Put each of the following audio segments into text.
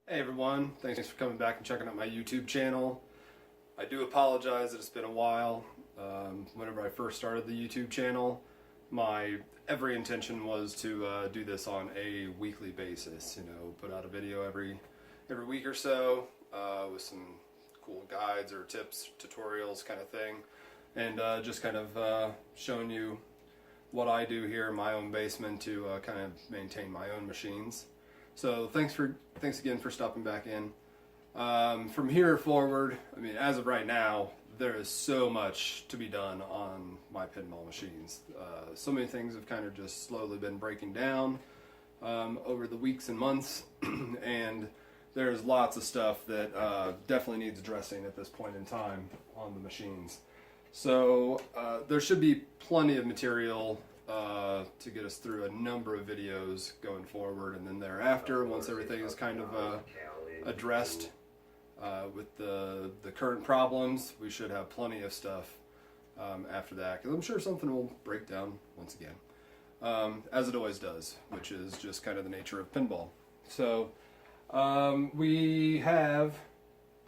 Hey everyone, thanks for coming back and checking out my YouTube channel. I do apologize that it's been a while. Whenever I first started the YouTube channel, my every intention was to do this on a weekly basis. Put out a video every week or so with some cool guides or tips, tutorials kind of thing, and just kind of showing you what I do here in my own basement to kind of maintain my own machines. So thanks again for stopping back in. From here forward, as of right now, there is so much to be done on my pinball machines. So many things have kind of just slowly been breaking down over the weeks and months, and there's lots of stuff that definitely needs addressing at this point in time on the machines. So there should be plenty of material to get us through a number of videos going forward, and then thereafter, once everything is kind of addressed with the current problems, we should have plenty of stuff after that, because I'm sure something will break down once again, as it always does, which is just kind of the nature of pinball. So we have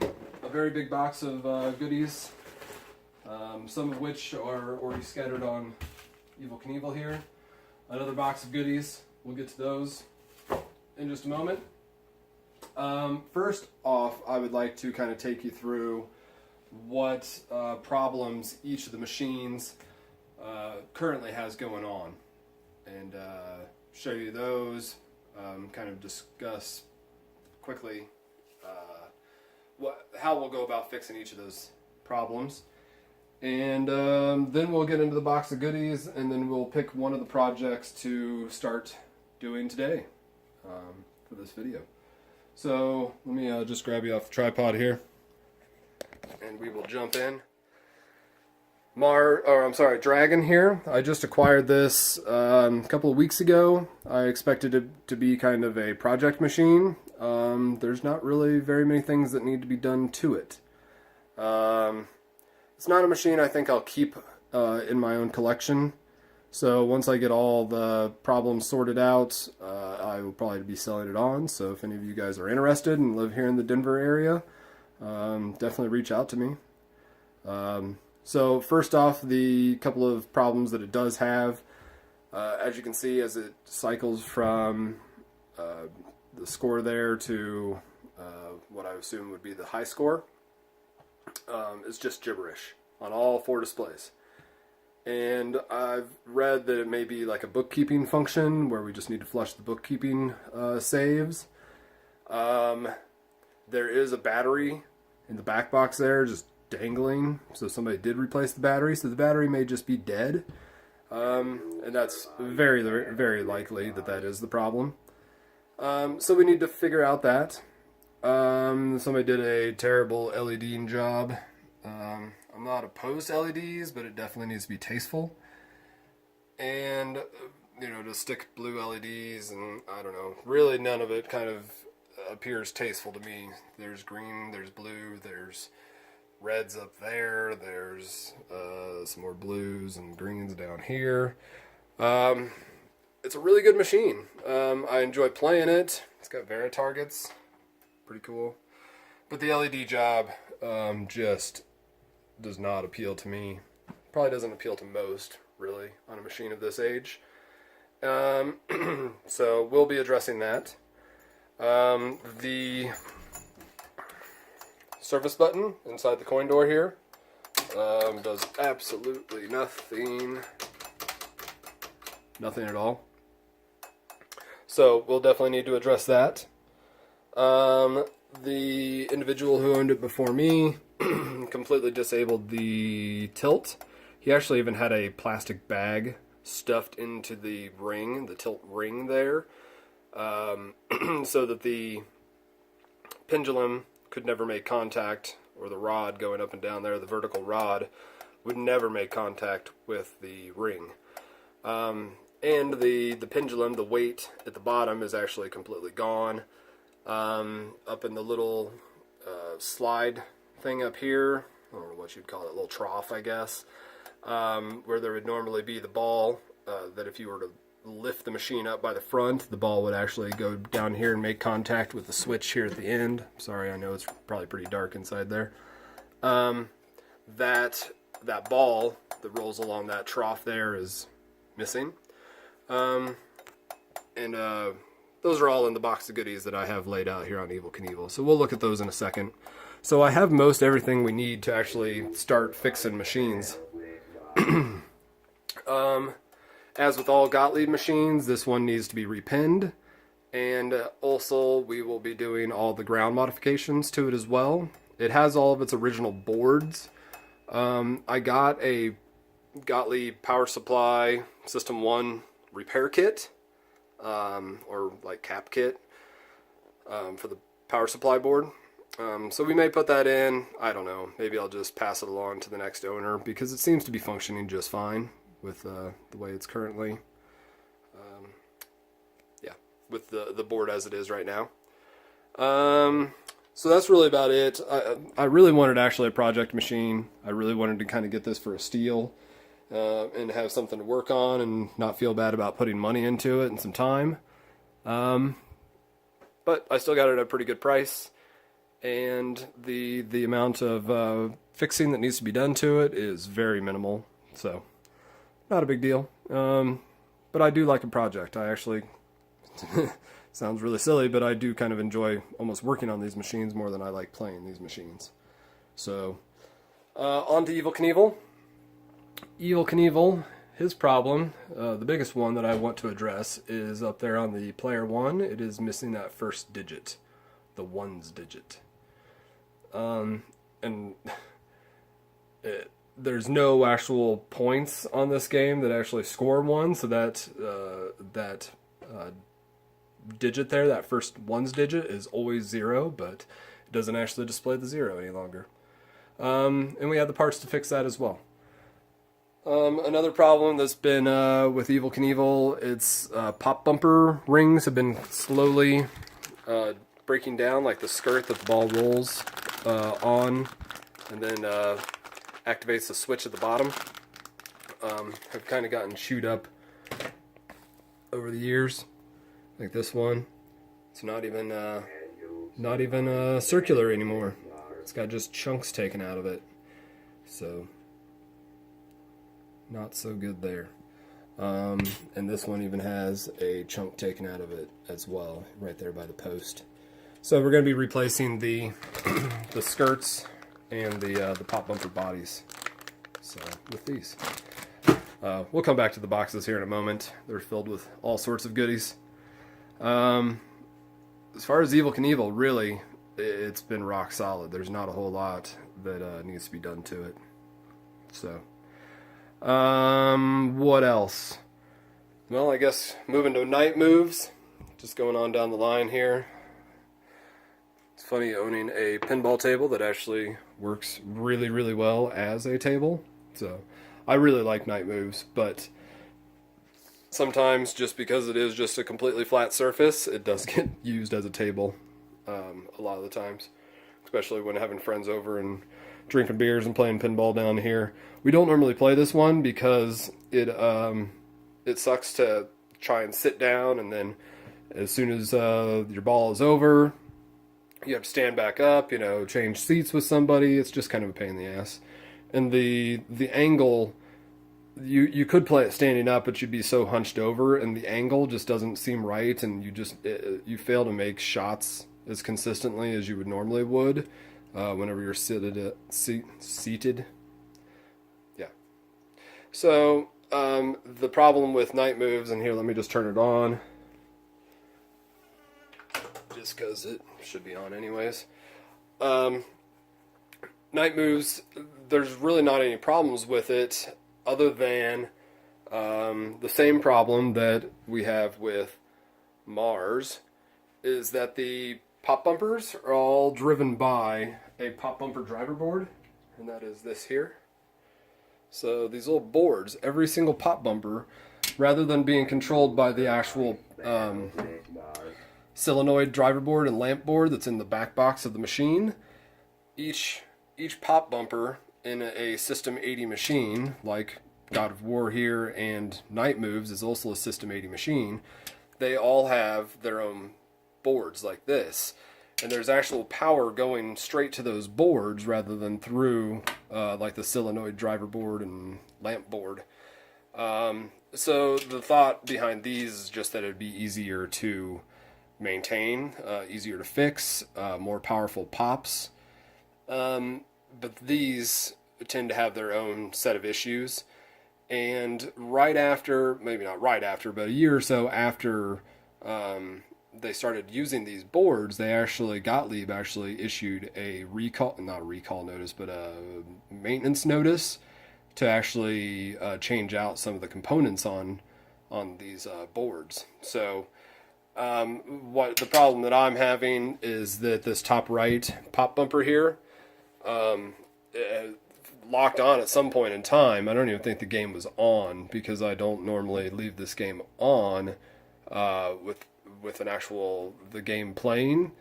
a very big box of goodies, some of which are already scattered on Evel Knievel here. Another box of goodies. We'll get to those in just a moment. First off, I would like to kind of take you through what problems each of the machines currently has going on, and show you those, kind of discuss quickly how we'll go about fixing each of those problems. And then we'll get into the box of goodies, and then we'll pick one of the projects to start doing today for this video. So let me just grab you off the tripod here, and we will jump in. Dragon here. I just acquired this a couple of weeks ago. I expected it to be kind of a project machine. There's not really very many things that need to be done to it. It's not a machine I think I'll keep in my own collection. So once I get all the problems sorted out, I will probably be selling it on. So if any of you guys are interested and live here in the Denver area, definitely reach out to me. So first off, the couple of problems that it does have, as you can see, as it cycles from the score there to what I assume would be the high score, it's just gibberish on all four displays. And I've read that it may be like a bookkeeping function where we just need to flush the bookkeeping saves. There is a battery in the back box there just dangling, so somebody did replace the battery, so the battery may just be dead, and that's very, very likely that is the problem. So we need to figure out that. Somebody did a terrible LEDing job. I'm not opposed to LEDs, but it definitely needs to be tasteful. And, to stick blue LEDs, and I don't know, really none of it kind of appears tasteful to me. There's green, there's blue, there's reds up there, there's some more blues and greens down here. It's a really good machine. I enjoy playing it. It's got Vera targets. Pretty cool. But the LED job just does not appeal to me. Probably doesn't appeal to most, really, on a machine of this age. So we'll be addressing that. The service button inside the coin door here does absolutely nothing. Nothing at all. So we'll definitely need to address that. The individual who owned it before me completely disabled the tilt. He actually even had a plastic bag stuffed into the ring, the tilt ring there, so that the pendulum could never make contact, or the rod going up and down there, the vertical rod, would never make contact with the ring. And the pendulum, the weight at the bottom is actually completely gone. Up in the little slide thing up here, I don't know what you'd call it, a little trough, I guess, where there would normally be the ball, that if you were to lift the machine up by the front, the ball would actually go down here and make contact with the switch here at the end. Sorry, I know it's probably pretty dark inside there. That ball that rolls along that trough there is missing. Those are all in the box of goodies that I have laid out here on Evel Knievel. So we'll look at those in a second. So I have most everything we need to actually start fixing machines. As with all Gottlieb machines, this one needs to be repinned, and also we will be doing all the ground modifications to it as well. It has all of its original boards. I got a Gottlieb power supply system 1 repair kit, or like cap kit, for the power supply board. So we may put that in. I don't know, maybe I'll just pass it along to the next owner because it seems to be functioning just fine with the way it's currently, with the board as it is right now. So that's really about it. I really wanted actually a project machine. I really wanted to kind of get this for a steal, and have something to work on and not feel bad about putting money into it and some time. But I still got it at a pretty good price, and the amount of fixing that needs to be done to it is very minimal, so not a big deal. But I do like a project. I actually, sounds really silly, but I do kind of enjoy almost working on these machines more than I like playing these machines. So, on to Evel Knievel. Evel Knievel, his problem, the biggest one that I want to address, is up there on the player 1. It is missing that first digit, the ones digit. There's no actual points on this game that actually score 1, so that digit there, that first ones digit, is always 0, but it doesn't actually display the 0 any longer. And we have the parts to fix that as well. Another problem that's been with Evel Knievel, its pop bumper rings have been slowly breaking down, like the skirt that the ball rolls on, and then activates the switch at the bottom. Have kind of gotten chewed up over the years, like this one. It's not even circular anymore. It's got just chunks taken out of it, so not so good there. And this one even has a chunk taken out of it as well, right there by the post. So we're going to be replacing the the skirts and the pop bumper bodies. So with these, we'll come back to the boxes here in a moment. They're filled with all sorts of goodies. As far as Evel Knievel, really, it's been rock solid. There's not a whole lot that needs to be done to it. So, what else? Well, I guess moving to night moves. Just going on down the line here. It's funny owning a pinball table that actually works really, really well as a table. So, I really like night moves, but sometimes just because it is just a completely flat surface, it does get used as a table a lot of the times, especially when having friends over and drinking beers and playing pinball down here. We don't normally play this one because it sucks to try and sit down, and then as soon as your ball is over, you have to stand back up, change seats with somebody. It's just kind of a pain in the ass. And the angle, you could play it standing up, but you'd be so hunched over, and the angle just doesn't seem right, and you fail to make shots as consistently as you would normally would whenever you're seated. Yeah. So the problem with night moves, and here, let me just turn it on, just because it should be on anyways. Night moves, there's really not any problems with it other than the same problem that we have with Mars, is that the pop bumpers are all driven by a pop bumper driver board, and that is this here. So these little boards, every single pop bumper, rather than being controlled by the actual solenoid driver board and lamp board that's in the back box of the machine, each pop bumper in a System 80 machine, like God of War here and Night Moves is also a System 80 machine. They all have their own boards like this. And there's actual power going straight to those boards rather than through like the solenoid driver board and lamp board. So the thought behind these is just that it'd be easier to maintain, easier to fix, more powerful pops. But these tend to have their own set of issues. And right after, maybe not right after, but a year or so after they started using these boards, Gottlieb actually issued a not a recall notice, but a maintenance notice to actually change out some of the components on these boards. So what the problem that I'm having is that this top right pop bumper here locked on at some point in time. I don't even think the game was on, because I don't normally leave this game on with the game playing.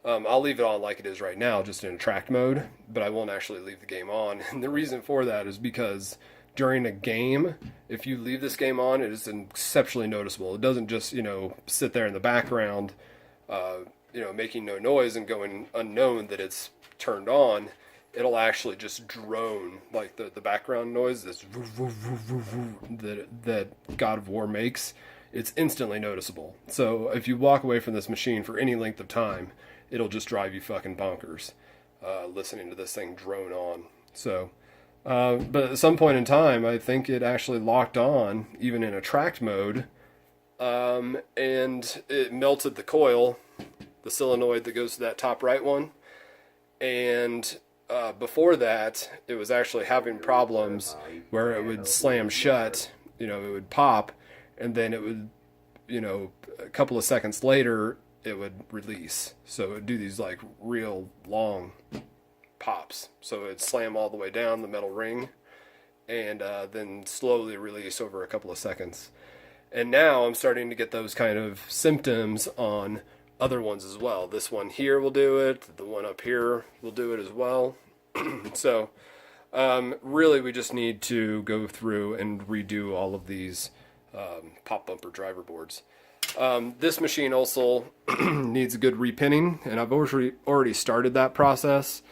I'll leave it on like it is right now, just in attract mode, but I won't actually leave the game on. And the reason for that is because during a game, if you leave this game on, it is exceptionally noticeable. It doesn't just, sit there in the background, making no noise and going unknown that it's turned on. It'll actually just drone, like the background noise that God of War makes. It's instantly noticeable. So if you walk away from this machine for any length of time, it'll just drive you fucking bonkers listening to this thing drone on. So, but at some point in time, I think it actually locked on, even in attract mode, and it melted the coil, the solenoid that goes to that top right one, and before that, it was actually having problems where it would slam shut, it would pop, and then it would, a couple of seconds later, it would release. So it would do these like real long pops. So it'd slam all the way down the metal ring and then slowly release over a couple of seconds. And now I'm starting to get those kind of symptoms on other ones as well. This one here will do it. The one up here will do it as well. So really we just need to go through and redo all of these pop bumper driver boards. This machine also needs a good repinning, and I've already started that process,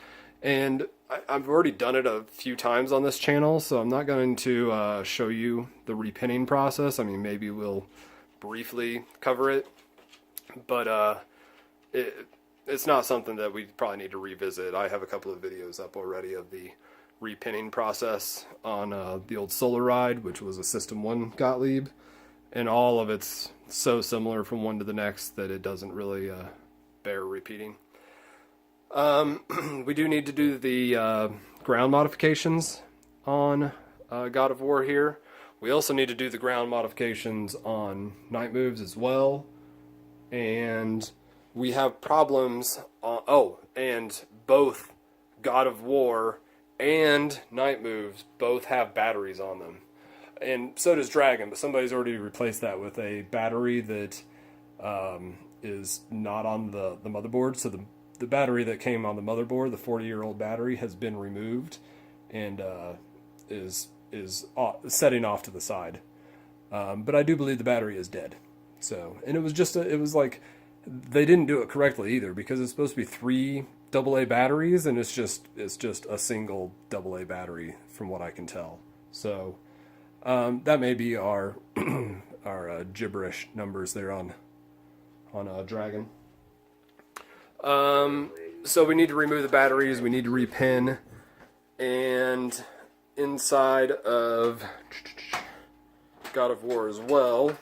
and I've already done it a few times on this channel, so I'm not going to show you the repinning process. I mean, maybe we'll briefly cover it, but it's not something that we probably need to revisit. I have a couple of videos up already of the repinning process on the old Solar Ride, which was a System 1 Gottlieb, and all of it's so similar from one to the next that it doesn't really bear repeating. We do need to do the ground modifications on God of War here. We also need to do the ground modifications on Night Moves as well. And we have problems on, and both God of War and Night Moves both have batteries on them. And so does Dragon, but somebody's already replaced that with a battery that is not on the motherboard. So the battery that came on the motherboard, the 40-year-old battery, has been removed and is setting off to the side. But I do believe the battery is dead. So, and it was like, they didn't do it correctly either, because it's supposed to be 3 AA batteries, and it's just a single AA battery from what I can tell. So that may be our gibberish numbers there on Dragon. So we need to remove the batteries, we need to repin, and inside of God of War as well,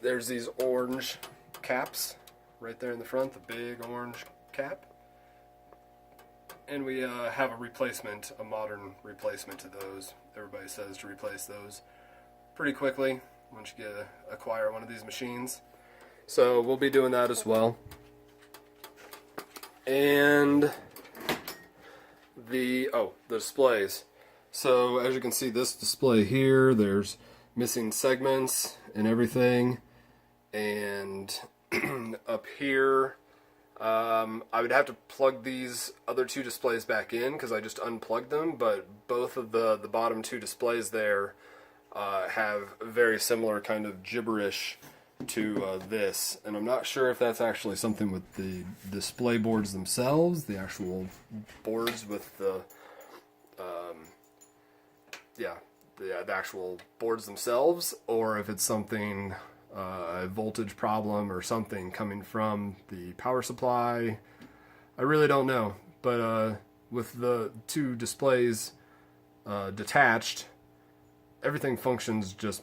there's these orange caps right there in the front, the big orange cap. And we have a modern replacement to those. Everybody says to replace those pretty quickly once you acquire one of these machines. So we'll be doing that as well. And the displays. So as you can see, this display here, there's missing segments and everything. And up here, I would have to plug these other two displays back in because I just unplugged them, but both of the bottom two displays there have very similar kind of gibberish to this, and I'm not sure if that's actually something with the display boards themselves, the actual boards with the the actual boards themselves, or if it's something, a voltage problem or something coming from the power supply. I really don't know, but with the two displays detached, everything functions just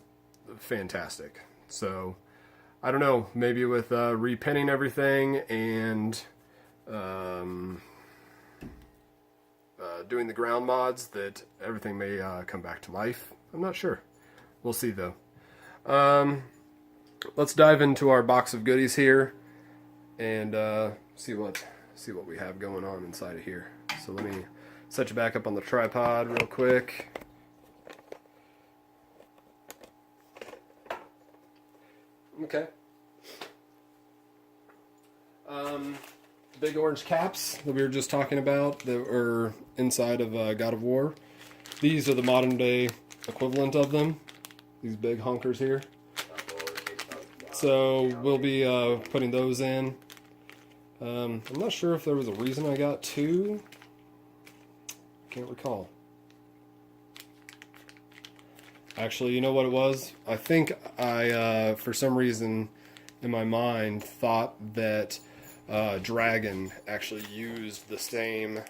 fantastic. So I don't know, maybe with repinning everything and doing the ground mods, that everything may come back to life. I'm not sure. We'll see though. Let's dive into our box of goodies here and see what we have going on inside of here. So let me set you back up on the tripod real quick. Okay. Big orange caps that we were just talking about that were inside of God of War. These are the modern day equivalent of them. These big honkers here. So we'll be putting those in. I'm not sure if there was a reason I got two. Can't recall. Actually, you know what it was? I think I, for some reason in my mind, thought that Dragon actually used the same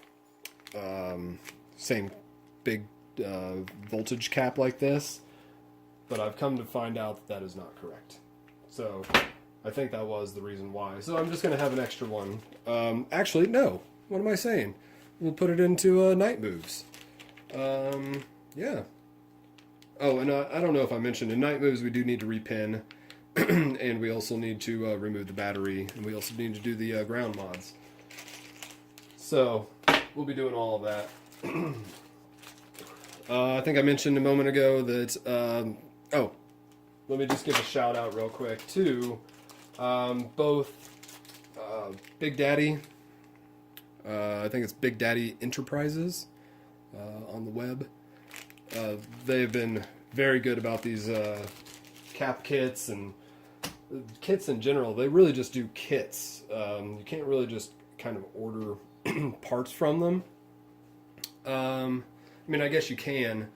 big voltage cap like this, but I've come to find out that is not correct. So I think that was the reason why. So I'm just going to have an extra one. Actually, no. What am I saying? We'll put it into night moves. Yeah. Oh, and I don't know if I mentioned, in night moves we do need to repin, and we also need to remove the battery, and we also need to do the ground mods. So we'll be doing all of that. I think I mentioned a moment ago that, let me just give a shout out real quick to both Big Daddy, I think it's Big Daddy Enterprises on the web. They've been very good about these cap kits and kits in general. They really just do kits. You can't really just kind of order parts from them. I mean, I guess you can,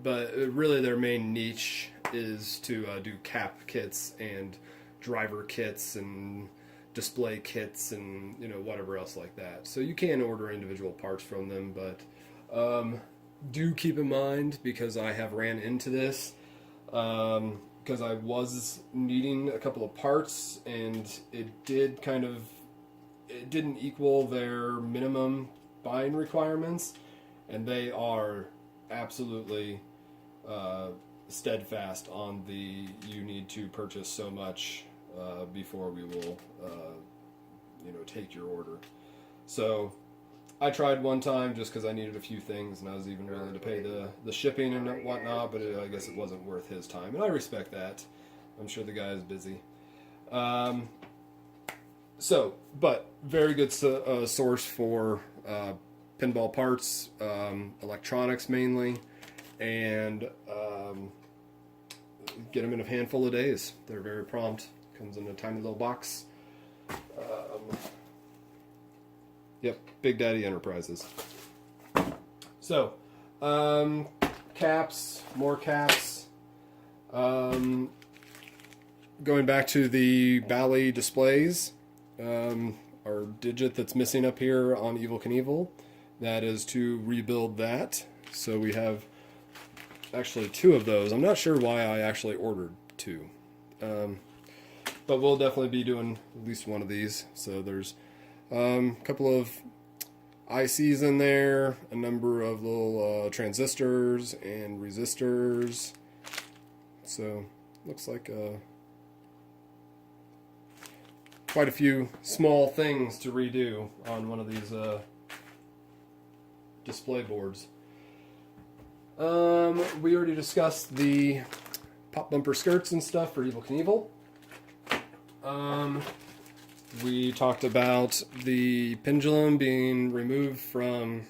but really their main niche is to do cap kits and driver kits and display kits and, you know, whatever else like that. So you can order individual parts from them, but do keep in mind, because I have ran into this, because I was needing a couple of parts and it didn't equal their minimum buying requirements, and they are absolutely steadfast on the you need to purchase so much before we will take your order. So I tried one time just because I needed a few things, and I was even willing to pay the shipping and whatnot, but I guess it wasn't worth his time, and I respect that. I'm sure the guy is busy. But very good source for pinball parts, electronics mainly, and get them in a handful of days. They're very prompt. Comes in a tiny little box. Yep, Big Daddy Enterprises. So, caps, more caps. Going back to the Bally displays, our digit that's missing up here on Evel Knievel, that is to rebuild that. So we have actually two of those. I'm not sure why I actually ordered two. But we'll definitely be doing at least one of these. So there's a couple of ICs in there, a number of little transistors and resistors. So looks like quite a few small things to redo on one of these display boards. We already discussed the pop bumper skirts and stuff for Evel Knievel. we talked about the pendulum being removed from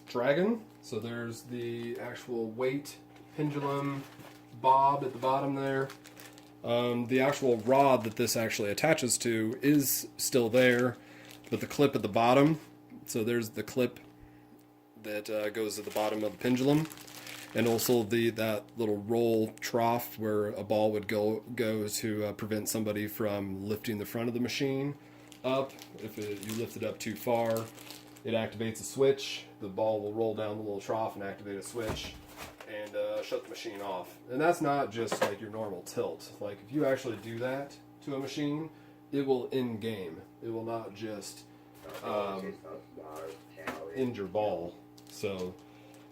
Dragon. So there's the actual weight pendulum bob at the bottom there. The actual rod that this actually attaches to is still there, but the clip at the bottom, so there's the clip that goes at the bottom of the pendulum, and also that little roll trough where a ball would go to prevent somebody from lifting the front of the machine up. If you lift it up too far, it activates a switch. The ball will roll down the little trough and activate a switch and shut the machine off. And that's not just like your normal tilt. Like if you actually do that to a machine, it will end game. It will not just end your ball. So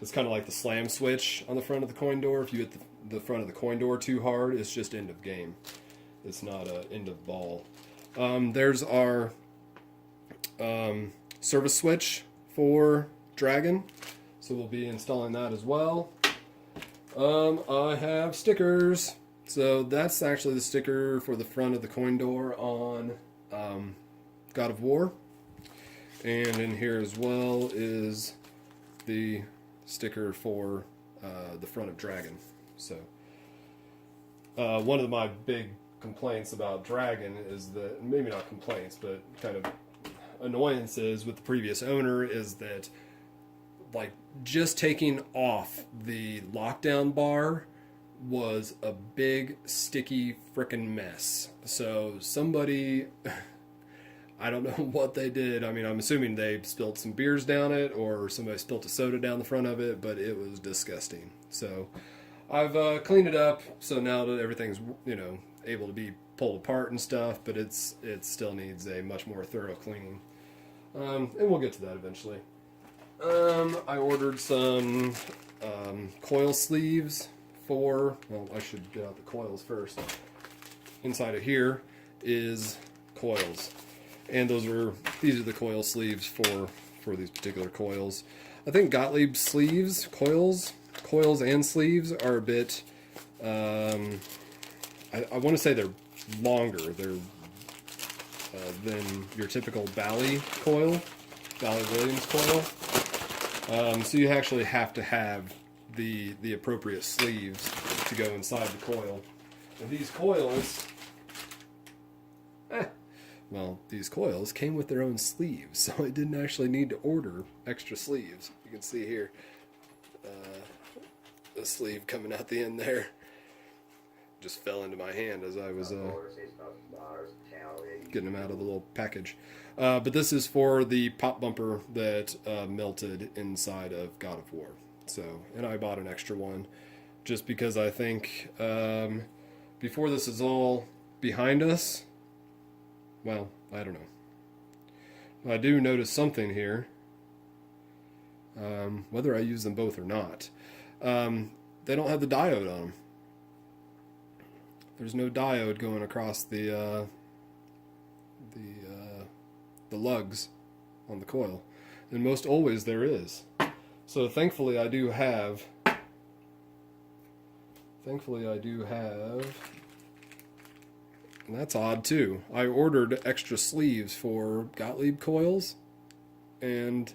it's kind of like the slam switch on the front of the coin door. If you hit the front of the coin door too hard, it's just end of game. It's not end of ball. There's our service switch for Dragon. So we'll be installing that as well. I have stickers. So that's actually the sticker for the front of the coin door on God of War. And in here as well is the sticker for the front of Dragon. So one of my big complaints about Dragon is that, maybe not complaints, but kind of annoyances with the previous owner is that, like, just taking off the lockdown bar was a big sticky frickin' mess. So somebody, I don't know what they did. I mean, I'm assuming they spilled some beers down it, or somebody spilled a soda down the front of it, but it was disgusting. So I've cleaned it up, so now that everything's, able to be pulled apart and stuff, but it still needs a much more thorough cleaning. And we'll get to that eventually. I ordered some coil sleeves for, well, I should get out the coils first. Inside of here is coils. And these are the coil sleeves for these particular coils. I think Gottlieb sleeves, coils and sleeves are a bit, I want to say they're longer. They're than your typical Bally Williams coil. So you actually have to have the appropriate sleeves to go inside the coil. And these coils, these coils came with their own sleeves, so I didn't actually need to order extra sleeves. You can see here the sleeve coming out the end there. Just fell into my hand as I was getting them out of the little package. But this is for the pop bumper that melted inside of God of War. So, and I bought an extra one just because I think before this is all behind us, well, I don't know. I do notice something here, whether I use them both or not. They don't have the diode on them. There's no diode going across the lugs on the coil, and most always there is. So thankfully I do have, and that's odd too. I ordered extra sleeves for Gottlieb coils, and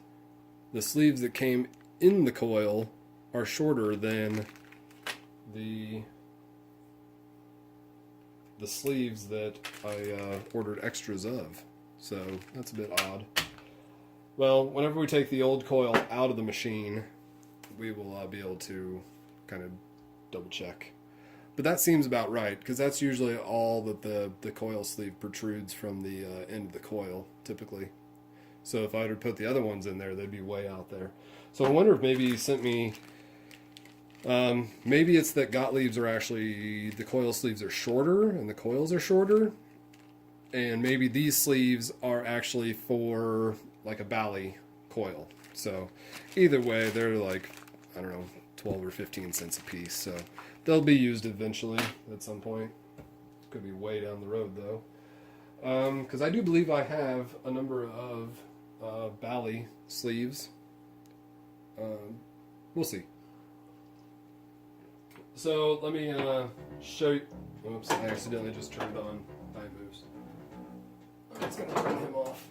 the sleeves that came in the coil are shorter than the sleeves that I ordered extras of. So that's a bit odd. Well, whenever we take the old coil out of the machine, we will be able to kind of double check. But that seems about right, because that's usually all that the coil sleeve protrudes from the end of the coil, typically. So if I were to put the other ones in there, they'd be way out there. So I wonder if maybe he sent me, maybe it's that Gottlieb's are actually, the coil sleeves are shorter and the coils are shorter. And maybe these sleeves are actually for like a Bally coil. So either way, they're like, I don't know, 12 or 15 cents a piece. So they'll be used eventually at some point. Could be way down the road though. Because I do believe I have a number of Bally sleeves. We'll see. So let me show you. Oops, I accidentally just turned on Time Moves. It's going to turn him off.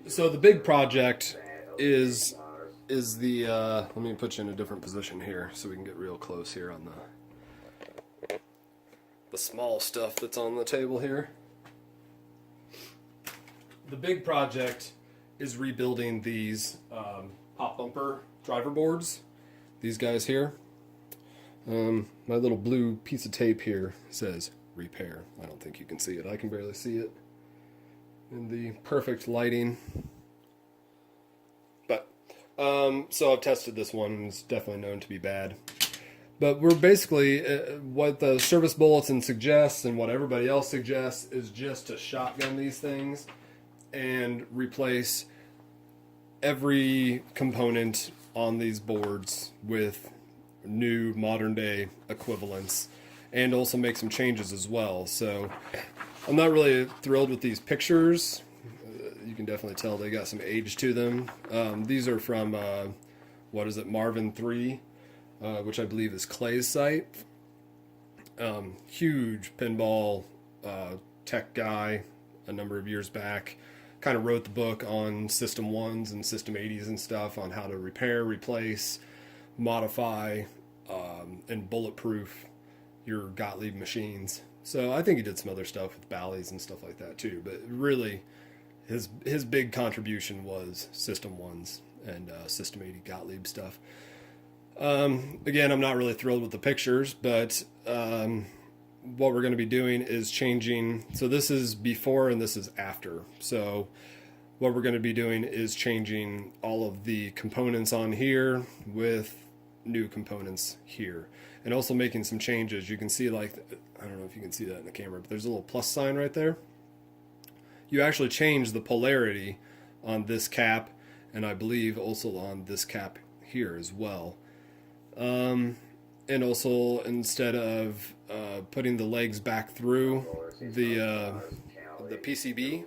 So the big project is the, let me put you in a different position here so we can get real close here on the small stuff that's on the table here. The big project is rebuilding these pop bumper driver boards. These guys here. My little blue piece of tape here says repair. I don't think you can see it. I can barely see it in the perfect lighting. But, so I've tested this one. It's definitely known to be bad. But we're basically, what the service bulletin suggests and what everybody else suggests is just to shotgun these things and replace every component on these boards with new modern day equivalents, and also make some changes as well. So I'm not really thrilled with these pictures. You can definitely tell they got some age to them. These are from what is it, Marvin 3, which I believe is Clay's site. Huge pinball tech guy a number of years back. Kind of wrote the book on System 1s and System 80s and stuff on how to repair, replace, modify, and bulletproof your Gottlieb machines. So I think he did some other stuff with Ballys and stuff like that too. But really, his big contribution was System 1s and System 80 Gottlieb stuff. Again, I'm not really thrilled with the pictures, but what we're going to be doing is changing. So this is before and this is after. So what we're going to be doing is changing all of the components on here with new components here, and also making some changes. You can see, like, I don't know if you can see that in the camera, but there's a little plus sign right there. You actually change the polarity on this cap, and I believe also on this cap here as well. And also, instead of putting the legs back through the PCB,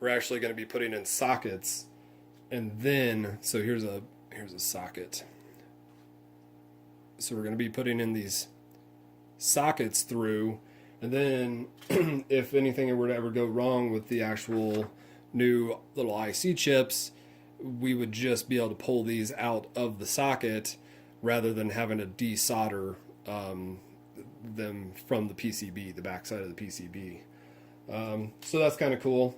we're actually going to be putting in sockets, and then, so here's a socket. So we're going to be putting in these sockets through, and then if anything were to ever go wrong with the actual new little IC chips, we would just be able to pull these out of the socket rather than having to desolder them from the PCB, the backside of the PCB. So that's kind of cool.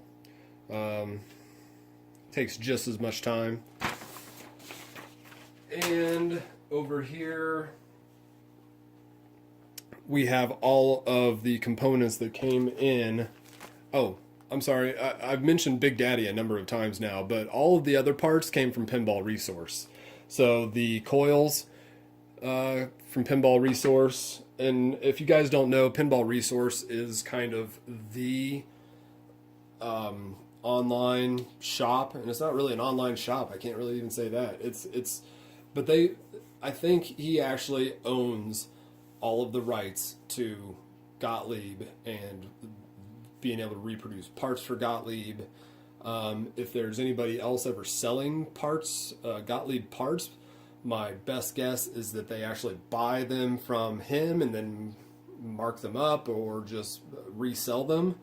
Takes just as much time. And over here we have all of the components that came in. Oh, I'm sorry, I've mentioned Big Daddy a number of times now, but all of the other parts came from Pinball Resource. So the coils from Pinball Resource, and if you guys don't know, Pinball Resource is kind of the online shop, and it's not really an online shop. I can't really even say that. But I think he actually owns all of the rights to Gottlieb and being able to reproduce parts for Gottlieb. If there's anybody else ever selling parts, Gottlieb parts, my best guess is that they actually buy them from him and then mark them up or just resell them.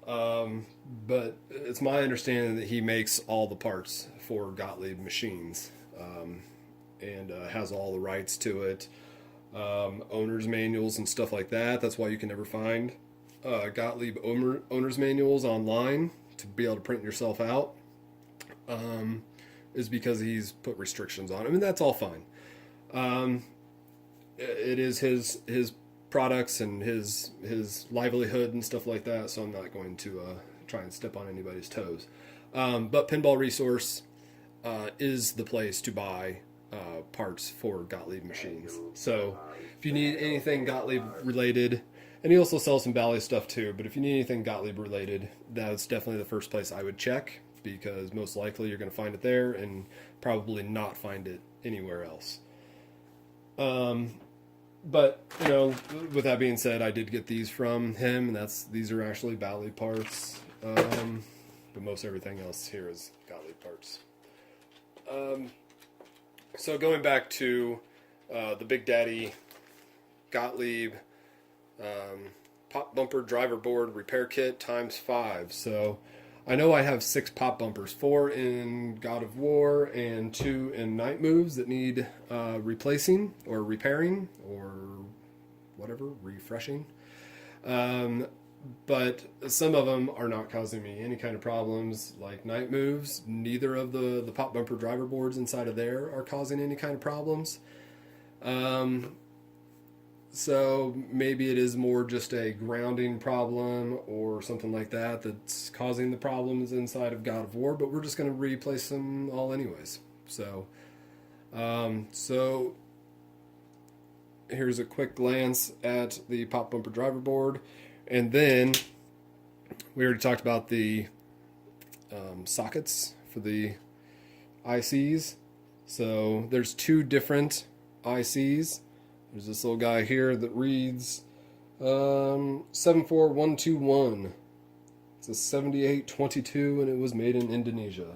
But it's my understanding that he makes all the parts for Gottlieb machines, and has all the rights to it. Owner's manuals and stuff like that. That's why you can never find Gottlieb owner's manuals online to be able to print yourself out, is because he's put restrictions on them, and that's all fine. It is his products and his livelihood and stuff like that, so I'm not going to try and step on anybody's toes. But Pinball Resource is the place to buy parts for Gottlieb machines. So if you need anything Gottlieb related, and he also sells some Bally stuff too, but if you need anything Gottlieb related, that's definitely the first place I would check, because most likely you're going to find it there and probably not find it anywhere else. But, you know, with that being said, I did get these from him, and these are actually Bally parts. But most everything else here is Gottlieb parts. So going back to the Big Daddy Gottlieb pop bumper driver board repair kit ×5. So I know I have 6 pop bumpers, 4 in God of War and 2 in Night Moves that need replacing or repairing or whatever, refreshing. But some of them are not causing me any kind of problems, like Night Moves. Neither of the pop bumper driver boards inside of there are causing any kind of problems. So maybe it is more just a grounding problem or something like that that's causing the problems inside of God of War, but we're just going to replace them all anyways. So here's a quick glance at the pop bumper driver board. And then we already talked about the sockets for the ICs. So there's 2 different ICs. There's this little guy here that reads 74121. It's a 7822 and it was made in Indonesia.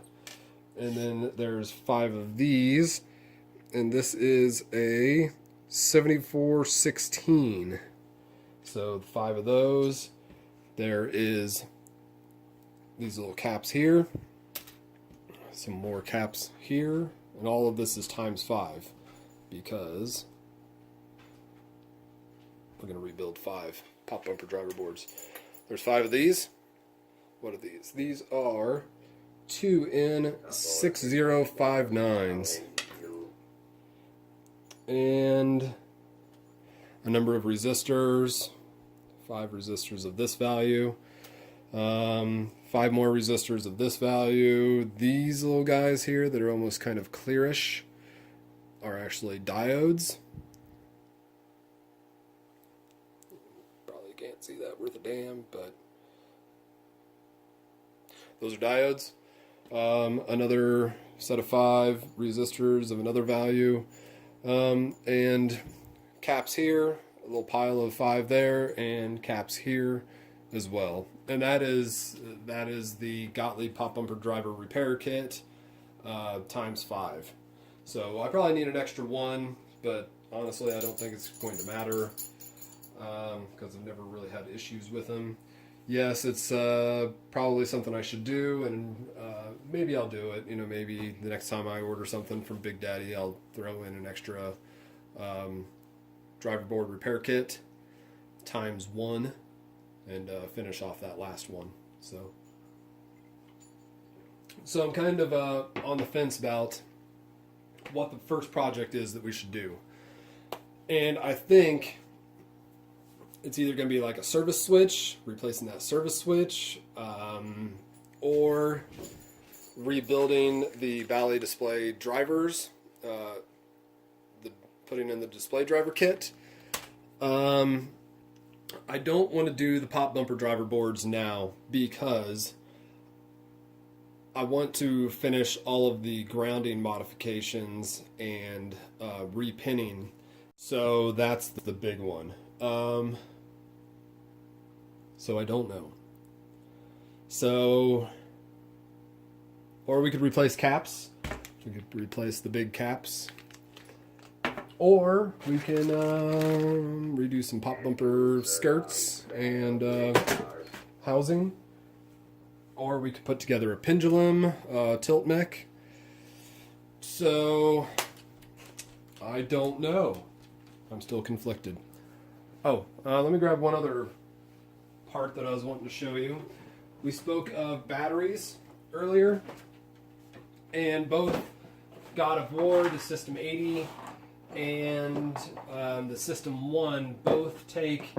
And then there's 5 of these. And this is a 7416. So 5 of those. There is these little caps here. Some more caps here. And all of this is ×5 because we're going to rebuild 5 pop bumper driver boards. There's 5 of these. What are these? These are 2N6059s. And a number of resistors. 5 resistors of this value. 5 more resistors of this value. These little guys here that are almost kind of clearish are actually diodes. Probably can't see that worth a damn, but those are diodes. Another set of 5 resistors of another value. And caps here, a little pile of 5 there, and caps here as well. And that is the Gottlieb pop bumper driver repair kit ×5. So I probably need an extra 1, but honestly I don't think it's going to matter because I've never really had issues with them. Yes, it's probably something I should do, and maybe I'll do it. You know, maybe the next time I order something from Big Daddy, I'll throw in an extra driver board repair kit ×1 and finish off that last one. So I'm kind of on the fence about what the first project is that we should do. And I think it's either going to be like a service switch, replacing that service switch, or rebuilding the Bally display drivers, putting in the display driver kit. I don't want to do the pop bumper driver boards now because I want to finish all of the grounding modifications and repinning. So that's the big one. So I don't know. So, or we could replace caps. We could replace the big caps. Or we can redo some pop bumper skirts and housing. Or we could put together a pendulum tilt mech. So, I don't know. I'm still conflicted. Oh, let me grab one other part that I was wanting to show you. We spoke of batteries earlier, and both God of War, the System 80, and the System 1 both take,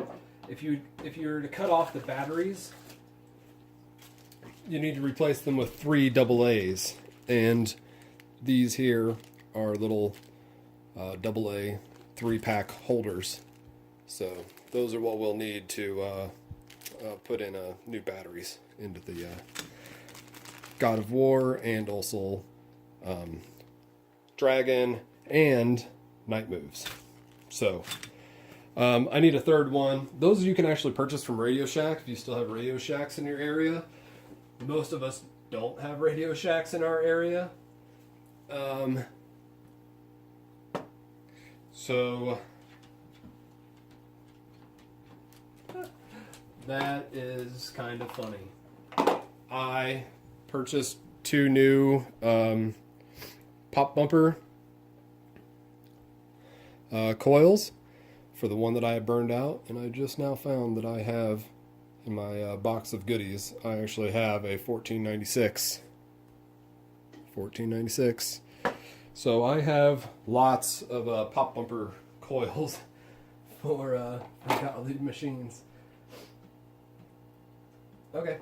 if you were to cut off the batteries, you need to replace them with 3 AA's, and these here are little AA 3-pack holders. So those are what we'll need to put in new batteries into the God of War and also Dragon and Night Moves. So I need a third one. Those you can actually purchase from Radio Shack if you still have Radio Shacks in your area. Most of us don't have Radio Shacks in our area. So That is kind of funny. I purchased 2 new pop bumper coils for the one that I had burned out, and I just now found that I have in my box of goodies, I actually have a 1496. So I have lots of pop bumper coils for Gottlieb machines. Okay.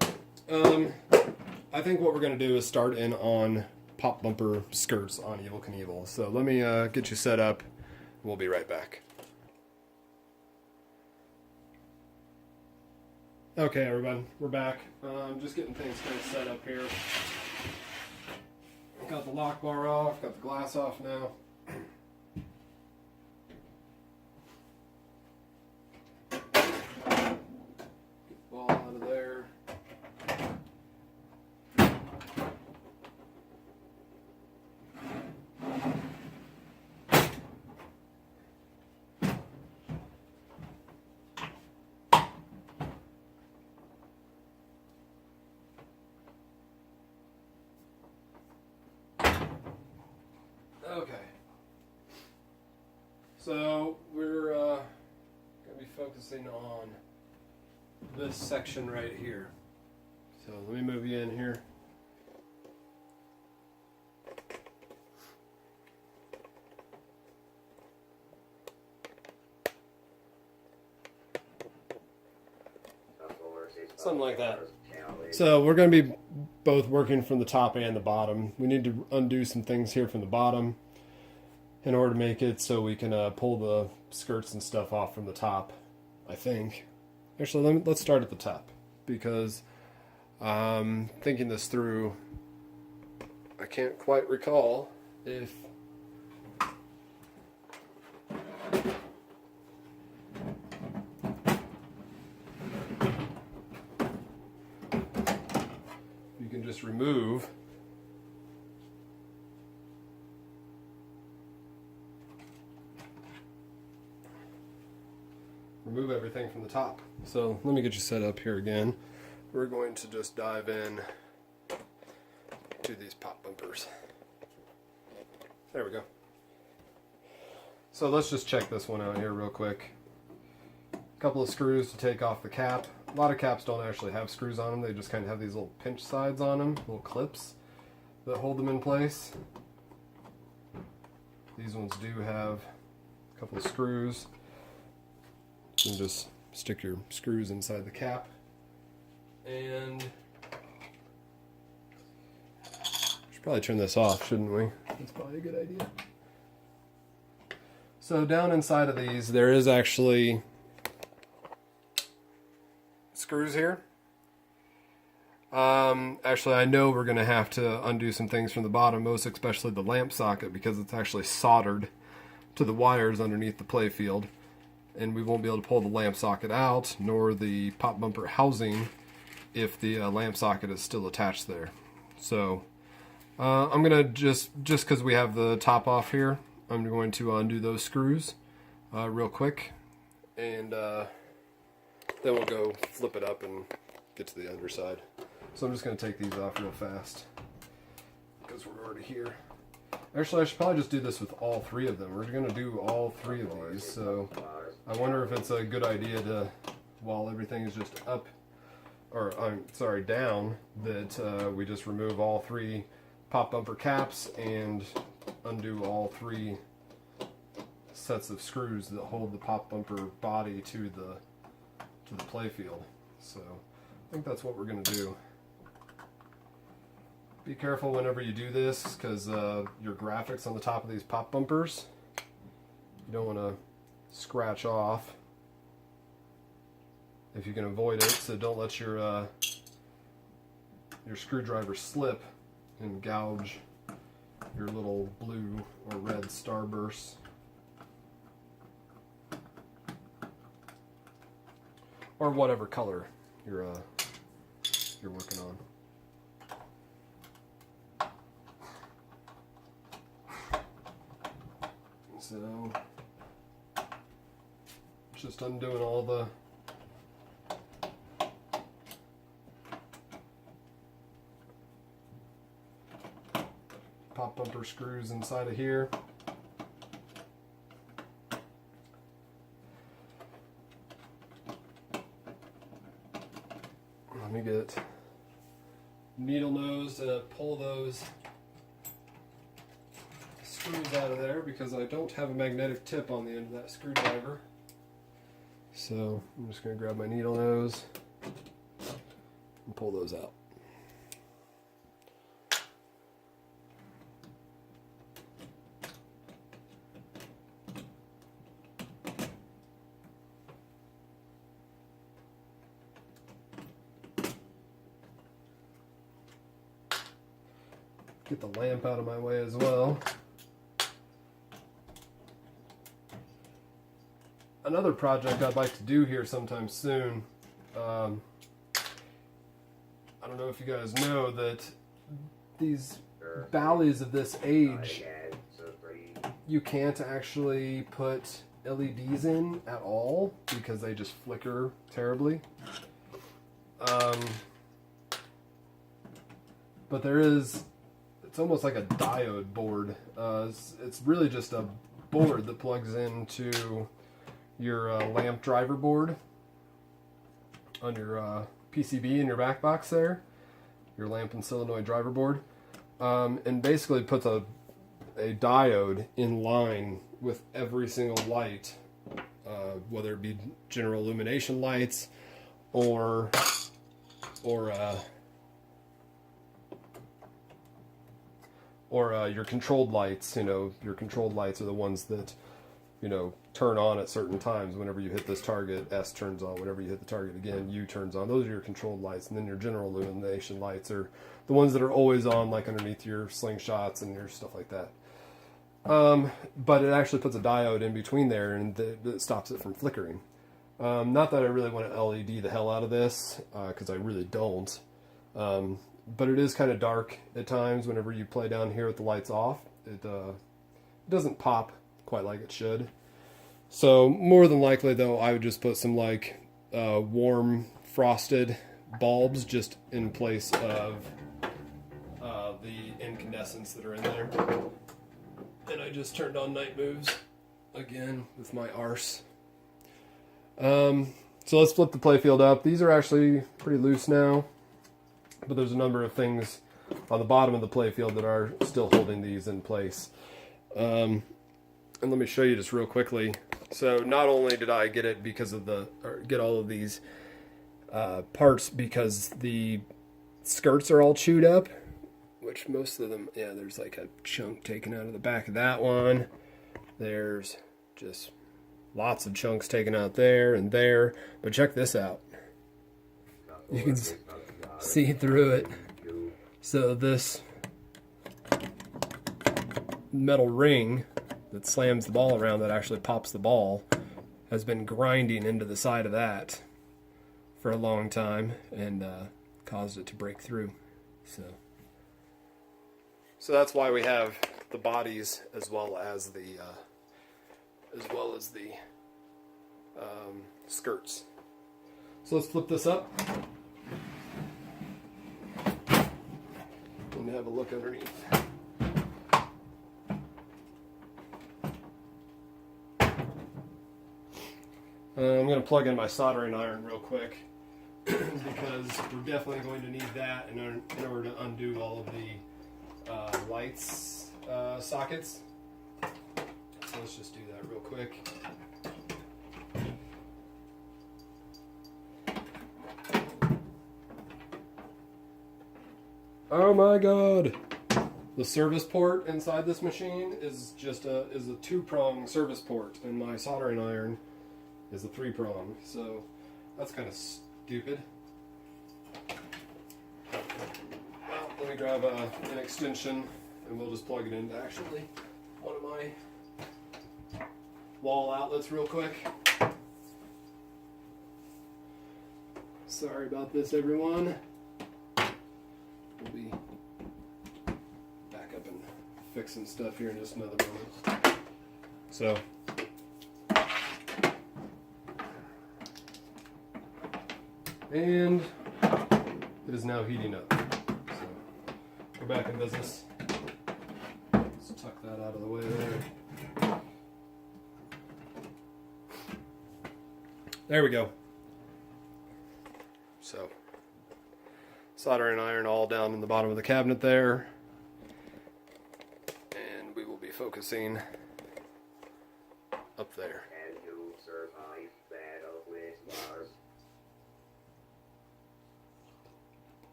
I think what we're going to do is start in on pop bumper skirts on Evel Knievel. So let me get you set up. We'll be right back. Okay, everybody, we're back. Just getting things kind of set up here. Got the lock bar off, got the glass off now. Get the ball out of there. Okay, so we're going to be focusing on this section right here. So let me move you in here. Something like that. So we're going to be both working from the top and the bottom. We need to undo some things here from the bottom in order to make it so we can pull the skirts and stuff off from the top, I think. Actually, let's start at the top, because thinking this through, I can't quite recall if you can just remove everything from the top. So let me get you set up here again. We're going to just dive in to these pop bumpers. There we go. So let's just check this one out here real quick. A couple of screws to take off the cap. A lot of caps don't actually have screws on them. They just kind of have these little pinch sides on them, little clips that hold them in place. These ones do have a couple of screws. You can just stick your screws inside the cap. And we should probably turn this off, shouldn't we? That's probably a good idea. So down inside of these, there is actually screws here. Actually, I know we're going to have to undo some things from the bottom, most especially the lamp socket, because it's actually soldered to the wires underneath the playfield. And we won't be able to pull the lamp socket out, nor the pop bumper housing, if the lamp socket is still attached there. So I'm going to just because we have the top off here, I'm going to undo those screws real quick. And then we'll go flip it up and get to the underside. So I'm just going to take these off real fast, because we're already here. Actually, I should probably just do this with all 3 of them. We're going to do all 3 of these, so I wonder if it's a good idea to, while everything is just up, or I'm sorry, down, that we just remove all 3 pop bumper caps and undo all 3 sets of screws that hold the pop bumper body to the playfield. So I think that's what we're going to do. Be careful whenever you do this, because your graphics on the top of these pop bumpers, you don't want to scratch off if you can avoid it. So don't let your screwdriver slip and gouge your little blue or red starbursts. Or whatever color you're working on. So, just undoing all the pop bumper screws inside of here. Let me get needle nose to pull those screws out of there because I don't have a magnetic tip on the end of that screwdriver. So I'm just going to grab my needle nose and pull those out. Get the lamp out of my way as well. Another project I'd like to do here sometime soon. I don't know if you guys know that these Ballys of this age, you can't actually put LEDs in at all because they just flicker terribly. But there is, it's almost like a diode board. It's really just a board that plugs into your lamp driver board on your PCB in your back box there, your lamp and solenoid driver board, and basically puts a diode in line with every single light, whether it be general illumination lights or your controlled lights. You know, your controlled lights are the ones that, you know, turn on at certain times. Whenever you hit this target, S turns on. Whenever you hit the target again, U turns on. Those are your controlled lights. And then your general illumination lights are the ones that are always on, like underneath your slingshots and your stuff like that. But it actually puts a diode in between there, and that stops it from flickering. Not that I really want to LED the hell out of this, because I really don't. But it is kind of dark at times whenever you play down here with the lights off. It doesn't pop quite like it should. So more than likely though, I would just put some like warm frosted bulbs just in place of the incandescents that are in there. And I just turned on night moves again with my arse. So let's flip the playfield up. These are actually pretty loose now, but there's a number of things on the bottom of the playfield that are still holding these in place. And let me show you just real quickly. So not only did I get it because of get all of these parts because the skirts are all chewed up, which most of them, yeah, there's like a chunk taken out of the back of that one. There's just lots of chunks taken out there and there. But check this out. You can see through it. So this metal ring that slams the ball around, that actually pops the ball, has been grinding into the side of that for a long time and caused it to break through. So that's why we have the bodies as well as the skirts. So let's flip this up and have a look underneath. I'm going to plug in my soldering iron real quick because we're definitely going to need that in order to undo all of the lights sockets. So let's just do that real quick. Oh my god! The service port inside this machine is just a 2-prong service port, and my soldering iron is a 3-prong, so that's kind of stupid. Well, let me grab an extension and we'll just plug it into actually one of my wall outlets real quick. Sorry about this, everyone. We'll be back up and fixing stuff here in just another moment. So and it is now heating up. So we're back in business. Get that out of the way there. There we go. So, soldering iron all down in the bottom of the cabinet there. And we will be focusing up there. And you survive battle with Mars.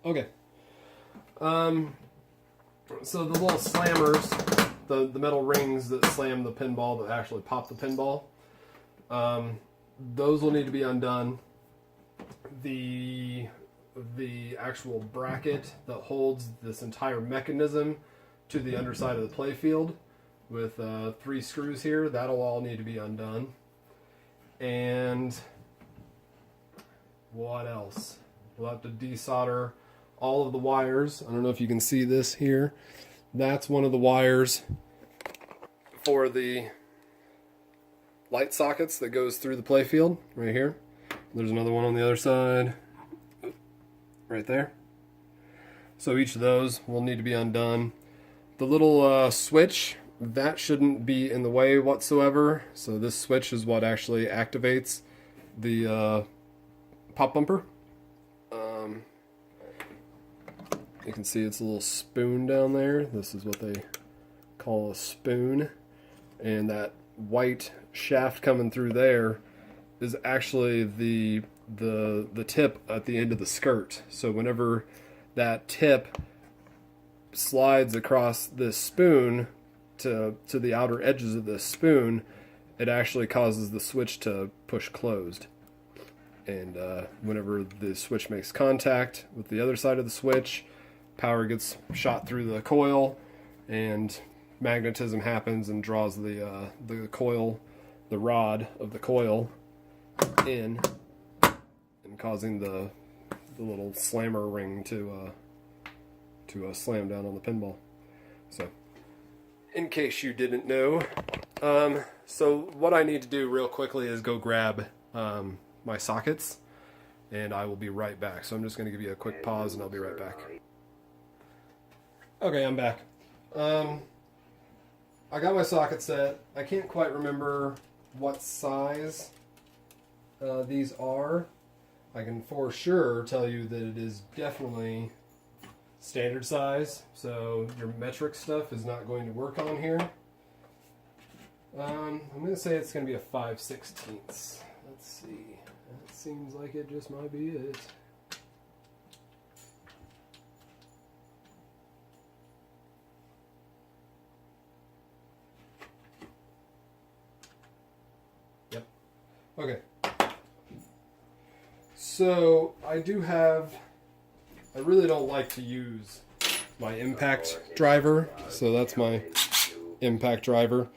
Okay. So the little slammers, the metal rings that slam the pinball, that actually pop the pinball, those will need to be undone. The actual bracket that holds this entire mechanism to the underside of the playfield with 3 screws here, that'll all need to be undone. And what else? We'll have to desolder all of the wires. I don't know if you can see this here. That's one of the wires for the light sockets that goes through the playfield right here. There's another one on the other side right there. So each of those will need to be undone. The little switch, that shouldn't be in the way whatsoever. So this switch is what actually activates the pop bumper. You can see it's a little spoon down there. This is what they call a spoon. And that white shaft coming through there is actually the tip at the end of the skirt. So whenever that tip slides across this spoon to the outer edges of this spoon, it actually causes the switch to push closed. And whenever the switch makes contact with the other side of the switch, power gets shot through the coil, and magnetism happens and draws the coil, the rod of the coil, in, and causing the little slammer ring to slam down on the pinball. So, in case you didn't know, so what I need to do real quickly is go grab my sockets, and I will be right back. So I'm just going to give you a quick pause, and I'll be right back. Okay, I'm back. I got my socket set. I can't quite remember what size these are. I can for sure tell you that it is definitely standard size, so your metric stuff is not going to work on here. I'm going to say it's going to be a 5/16. Let's see. That seems like it just might be it. Okay, so I really don't like to use my impact driver, so that's my impact driver.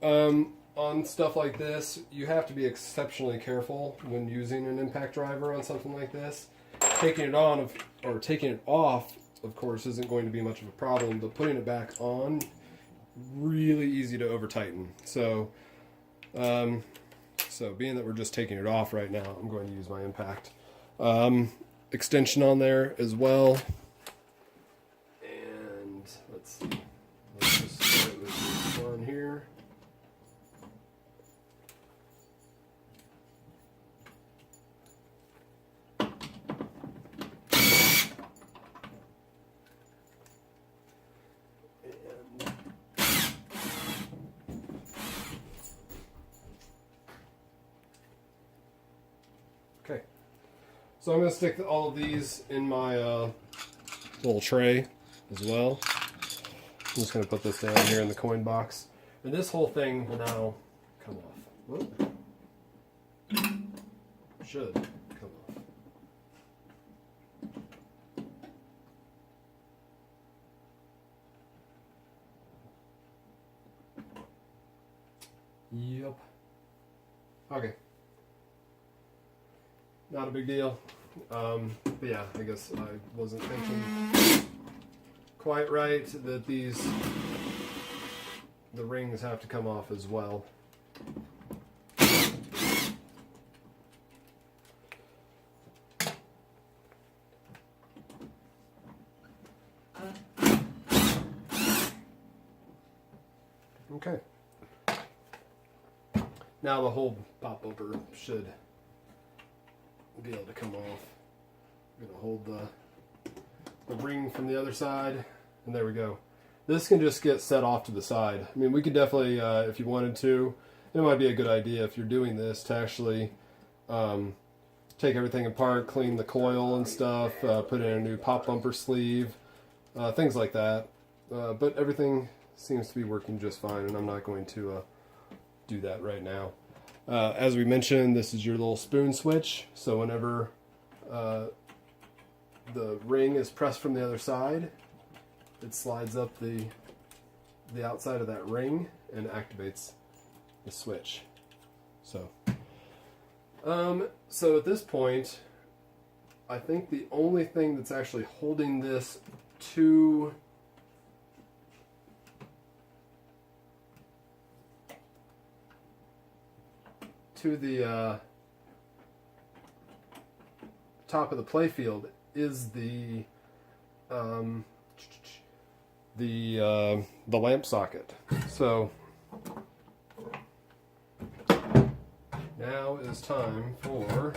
On stuff like this, you have to be exceptionally careful when using an impact driver on something like this. Taking it on or taking it off, of course, isn't going to be much of a problem, but putting it back on, really easy to over tighten. So being that we're just taking it off right now, I'm going to use my impact. Extension on there as well. And let's see. Let's just start with this one here. Okay, so I'm going to stick all of these in my little tray as well. I'm just going to put this down here in the coin box. And this whole thing will now come off. Whoop. Should come off. Yep. Okay. Not a big deal. But yeah, I guess I wasn't thinking quite right that the rings have to come off as well. Okay. Now the whole pop bumper should be able to come off. I'm going to hold the ring from the other side, and there we go. This can just get set off to the side. I mean, we could definitely, if you wanted to, it might be a good idea if you're doing this to actually take everything apart, clean the coil and stuff, put in a new pop bumper sleeve, things like that. But everything seems to be working just fine, and I'm not going to do that right now. As we mentioned, this is your little spoon switch, so whenever the ring is pressed from the other side, it slides up the outside of that ring and activates the switch. So at this point, I think the only thing that's actually holding this to the top of the playfield is the lamp socket. So now is time for,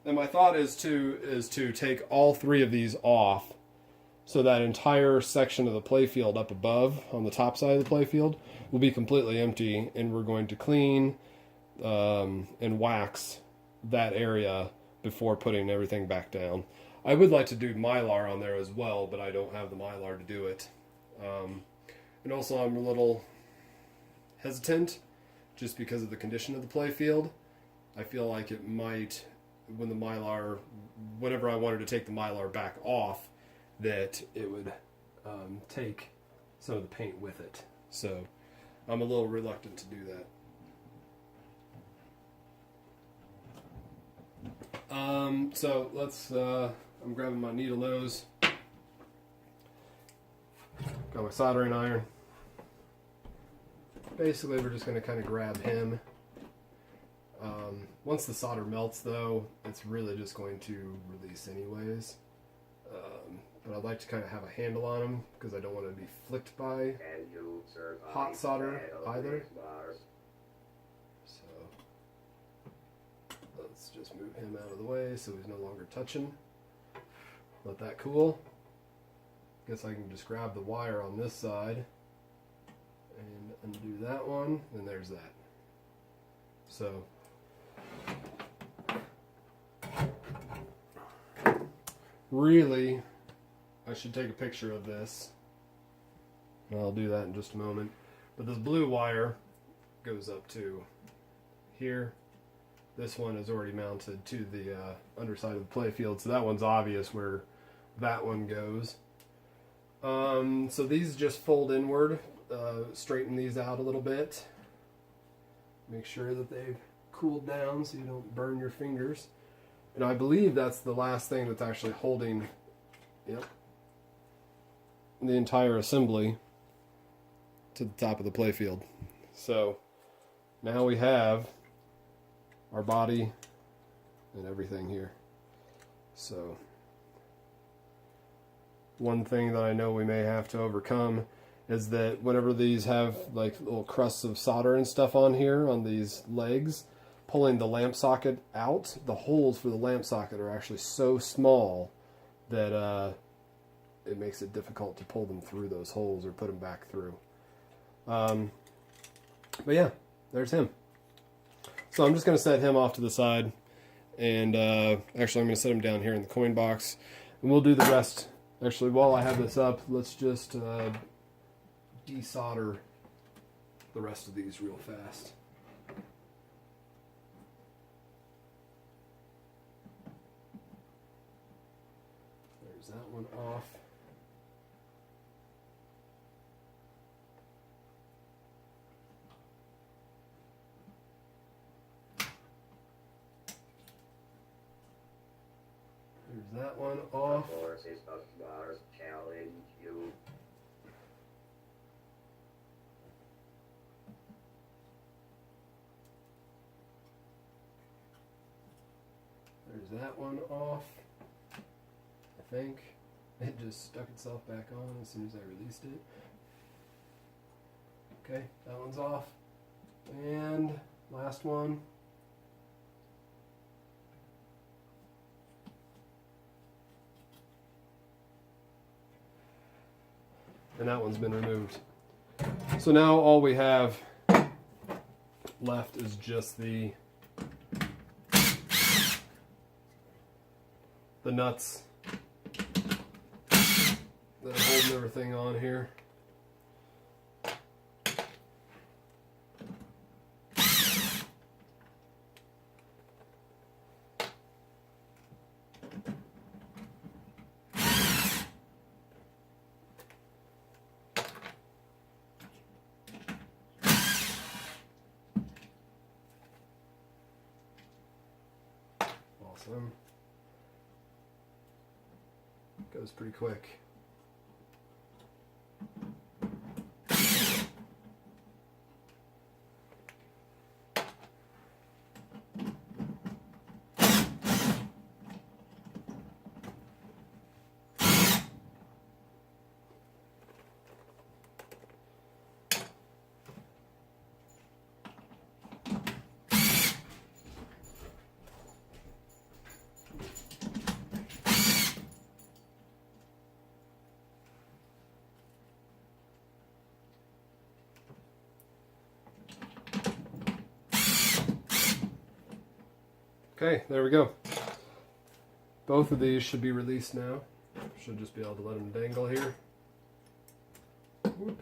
and my thought is to take all three of these off, so that entire section of the playfield up above on the top side of the playfield will be completely empty, and we're going to clean and wax that area before putting everything back down. I would like to do Mylar on there as well, but I don't have the Mylar to do it. And also I'm a little hesitant just because of the condition of the playfield. I feel like it might, when the Mylar, whenever I wanted to take the Mylar back off, that it would take some of the paint with it. So I'm a little reluctant to do that. So let's, I'm grabbing my needle nose, got my soldering iron. Basically we're just going to kind of grab him. Once the solder melts though, it's really just going to release anyways. But I'd like to kind of have a handle on him because I don't want to be flicked by hot solder either. So let's just move him out of the way so he's no longer touching. Let that cool. Guess I can just grab the wire on this side and undo that one, and there's that. So really, I should take a picture of this. I'll do that in just a moment. But this blue wire goes up to here. This one is already mounted to the underside of the playfield, so that one's obvious where that one goes. So these just fold inward. Straighten these out a little bit. Make sure that they've cooled down so you don't burn your fingers. And I believe that's the last thing that's actually holding, yep, the entire assembly to the top of the playfield. So now we have our body and everything here. So one thing that I know we may have to overcome is that whenever these have like little crusts of solder and stuff on here on these legs, pulling the lamp socket out, the holes for the lamp socket are actually so small that it makes it difficult to pull them through those holes or put them back through. But yeah, there's him. So I'm just going to set him off to the side, and actually I'm going to set him down here in the coin box, and we'll do the rest. Actually, while I have this up, let's just desolder the rest of these real fast. There's that one off. There's that one off. Forces of Mars challenge you. There's that one off, I think. It just stuck itself back on as soon as I released it. Okay, that one's off. And last one. And that one's been removed. So now all we have left is just the nuts that are holding everything on here. Awesome. Goes pretty quick. Okay, there we go. Both of these should be released now. Should just be able to let them dangle here. Whoop.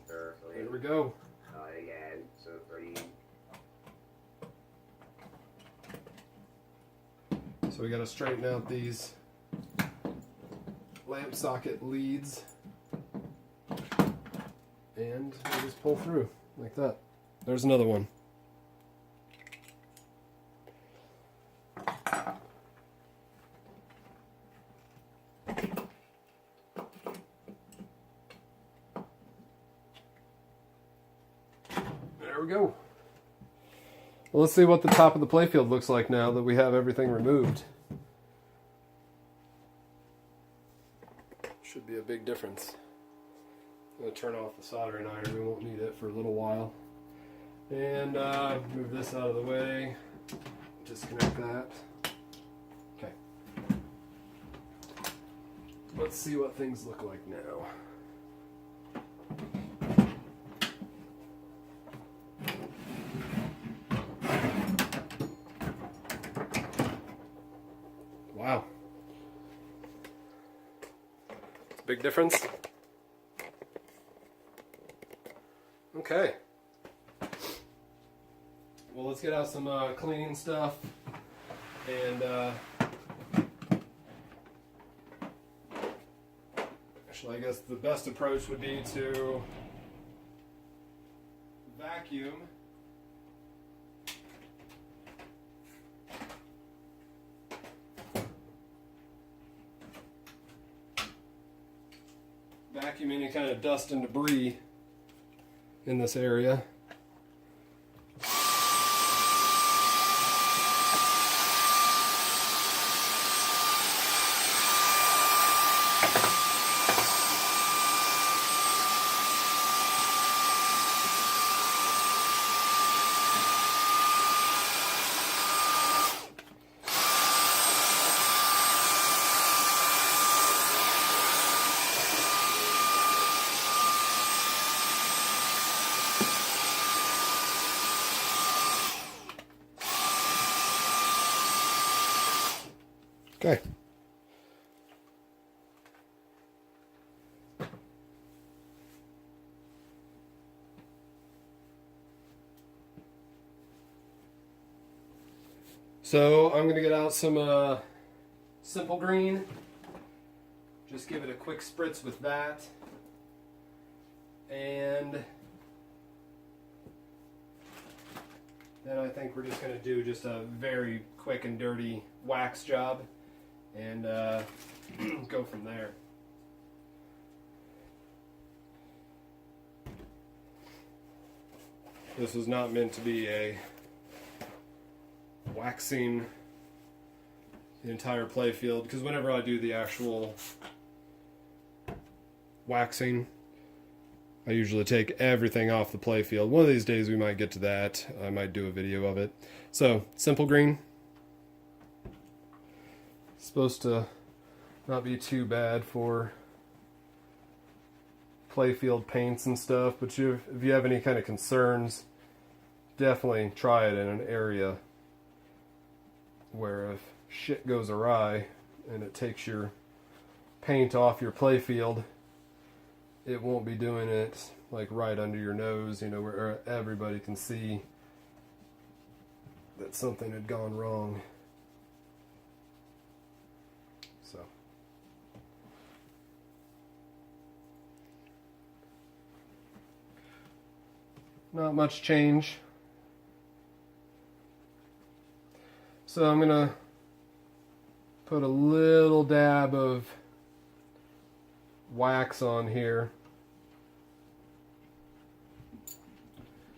There we go. So we got to straighten out these lamp socket leads. And we just pull through like that. There's another one. There we go. Well, let's see what the top of the playfield looks like now that we have everything removed. Should be a big difference. I'm going to turn off the soldering iron. We won't need it for a little while. And move this out of the way. Disconnect that. Okay. Let's see what things look like now. Wow. Big difference. Okay. Well, let's get out some cleaning stuff and actually I guess the best approach would be to vacuum any kind of dust and debris in this area. Okay. So I'm going to get out some simple green. Just give it a quick spritz with that. And then I think we're just going to do just a very quick and dirty wax job and go from there. This is not meant to be a waxing the entire play field, because whenever I do the actual waxing, I usually take everything off the play field. One of these days we might get to that. I might do a video of it. So, simple green. It's supposed to not be too bad for playfield paints and stuff, but if you have any kind of concerns, definitely try it in an area where if shit goes awry and it takes your paint off your playfield, it won't be doing it like right under your nose, you know, where everybody can see that something had gone wrong. So not much change. So I'm gonna put a little dab of wax on here,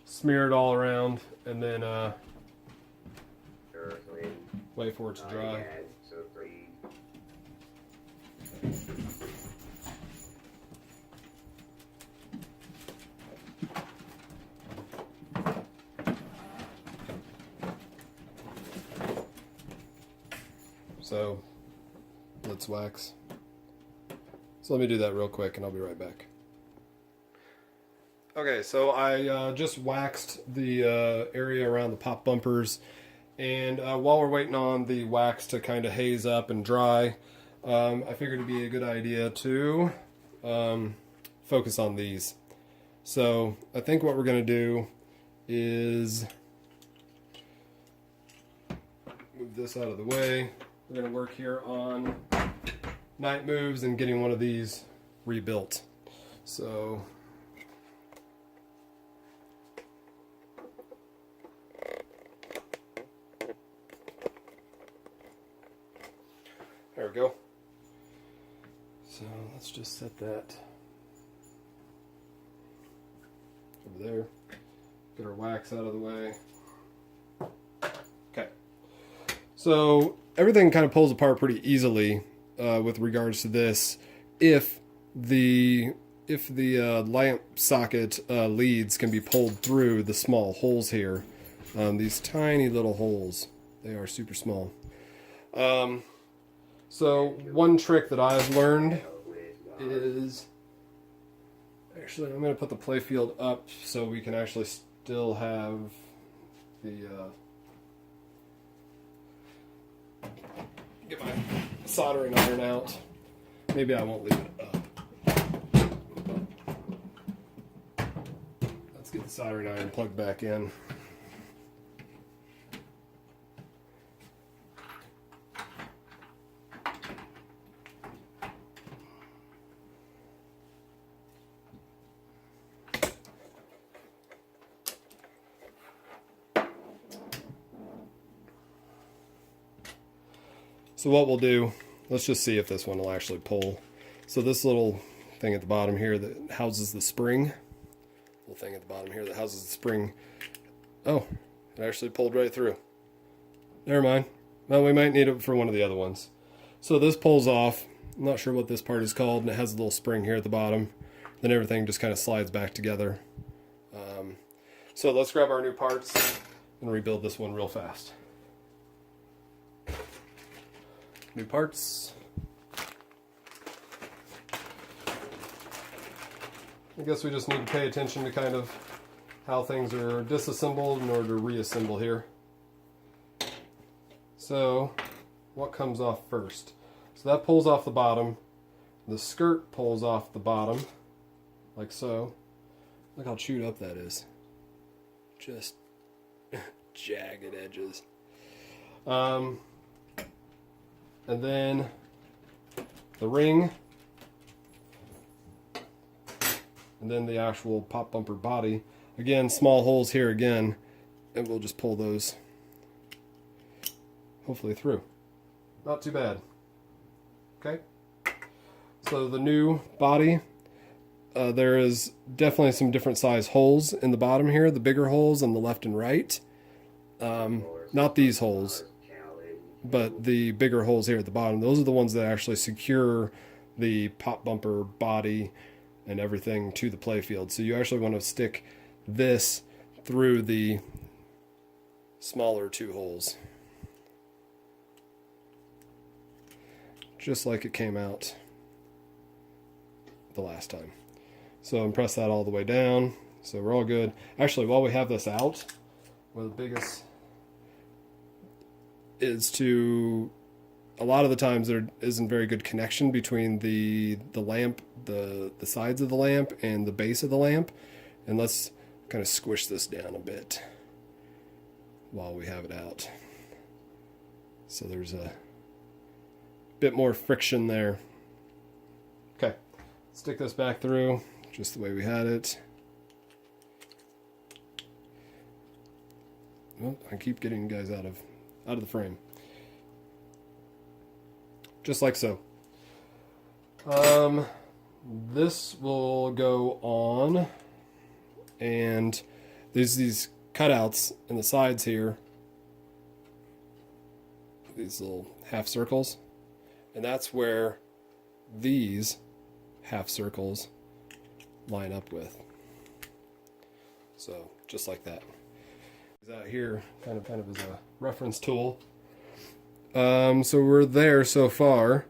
smear it all around, and then wait for it to dry. So let's wax. So let me do that real quick and I'll be right back. Okay, so I just waxed the area around the pop bumpers, and while we're waiting on the wax to kind of haze up and dry, I figured it'd be a good idea to focus on these. So I think what we're going to do is move this out of the way. We're going to work here on night moves and getting one of these rebuilt. So there we go. So let's just set that over there. Get our wax out of the way. Okay. So everything kind of pulls apart pretty easily with regards to this if the lamp socket leads can be pulled through the small holes here. These tiny little holes, they are super small. So one trick that I've learned is, actually I'm going to put the playfield up so we can actually still have the get my soldering iron out. Maybe I won't leave it up. Let's get the soldering iron plugged back in. So what we'll do, let's just see if this one will actually pull. So this little thing at the bottom here that houses the spring, oh, it actually pulled right through. Never mind. Well, we might need it for one of the other ones. So this pulls off. I'm not sure what this part is called, and it has a little spring here at the bottom. Then everything just kind of slides back together. So let's grab our new parts and rebuild this one real fast. New parts. I guess we just need to pay attention to kind of how things are disassembled in order to reassemble here. So, what comes off first? So that pulls off the bottom. The skirt pulls off the bottom, like so. Look how chewed up that is. Just jagged edges. And then the ring, and then the actual pop bumper body. Again, small holes here again, and we'll just pull those hopefully through. Not too bad. Okay. So the new body, there is definitely some different size holes in the bottom here, the bigger holes on the left and right. not these holes, but the bigger holes here at the bottom. Those are the ones that actually secure the pop bumper body and everything to the playfield. So you actually want to stick this through the smaller 2 holes, just like it came out the last time. So press that all the way down, so we're all good. Actually, while we have this out, one of the biggest is to, a lot of the times there isn't very good connection between the lamp, the sides of the lamp and the base of the lamp. And let's kind of squish this down a bit while we have it out. So there's a bit more friction there. Okay, stick this back through just the way we had it. Oh, I keep getting you guys out of the frame. Just like so. This will go on, and there's these cutouts in the sides here, these little half circles, and that's where these half circles line up with. So just like that. Out here kind of as a reference tool. So we're there so far,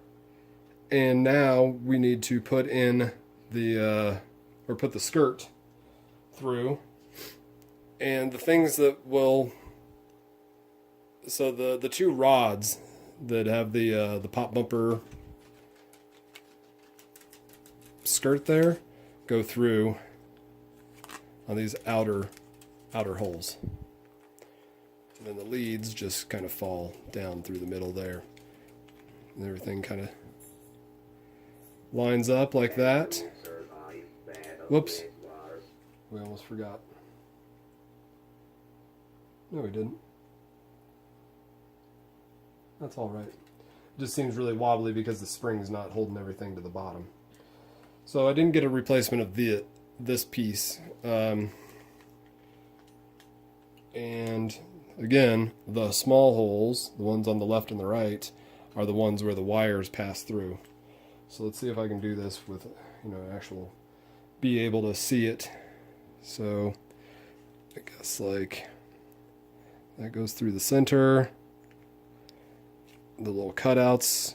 and now we need to put in the put the skirt through, and the things that will, so the 2 rods that have the pop bumper skirt there go through on these outer holes. And then the leads just kind of fall down through the middle there. And everything kind of lines up like that. Whoops. We almost forgot. No, we didn't. That's all right. It just seems really wobbly because the spring's not holding everything to the bottom. So I didn't get a replacement of this piece. And again, the small holes, the ones on the left and the right, are the ones where the wires pass through. So let's see if I can do this with, actual, be able to see it. So I guess like that goes through the center, the little cutouts.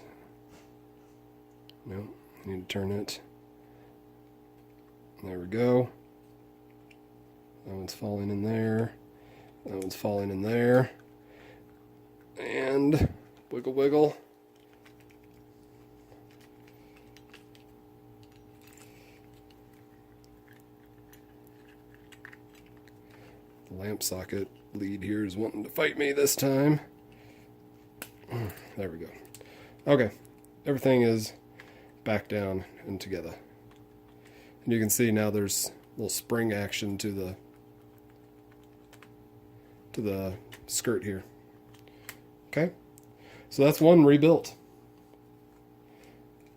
No, I need to turn it. There we go. That one's falling in there. That one's falling in there. And wiggle, wiggle. The lamp socket lead here is wanting to fight me this time. There we go. Okay, everything is back down and together. And you can see now there's a little spring action to the skirt here. Okay, so that's one rebuilt.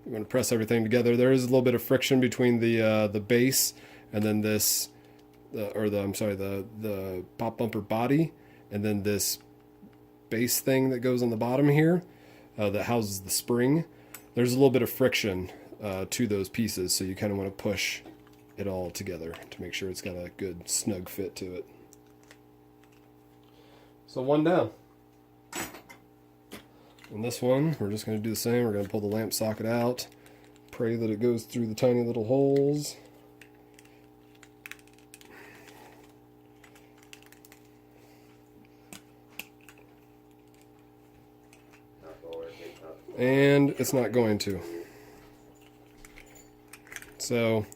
We're going to press everything together. There is a little bit of friction between the base and then this, the pop bumper body, and then this base thing that goes on the bottom here that houses the spring. There's a little bit of friction to those pieces, so you kind of want to push it all together to make sure it's got a good snug fit to it. So one down. And this one, we're just going to do the same. We're going to pull the lamp socket out, pray that it goes through the tiny little holes. And it's not going to. So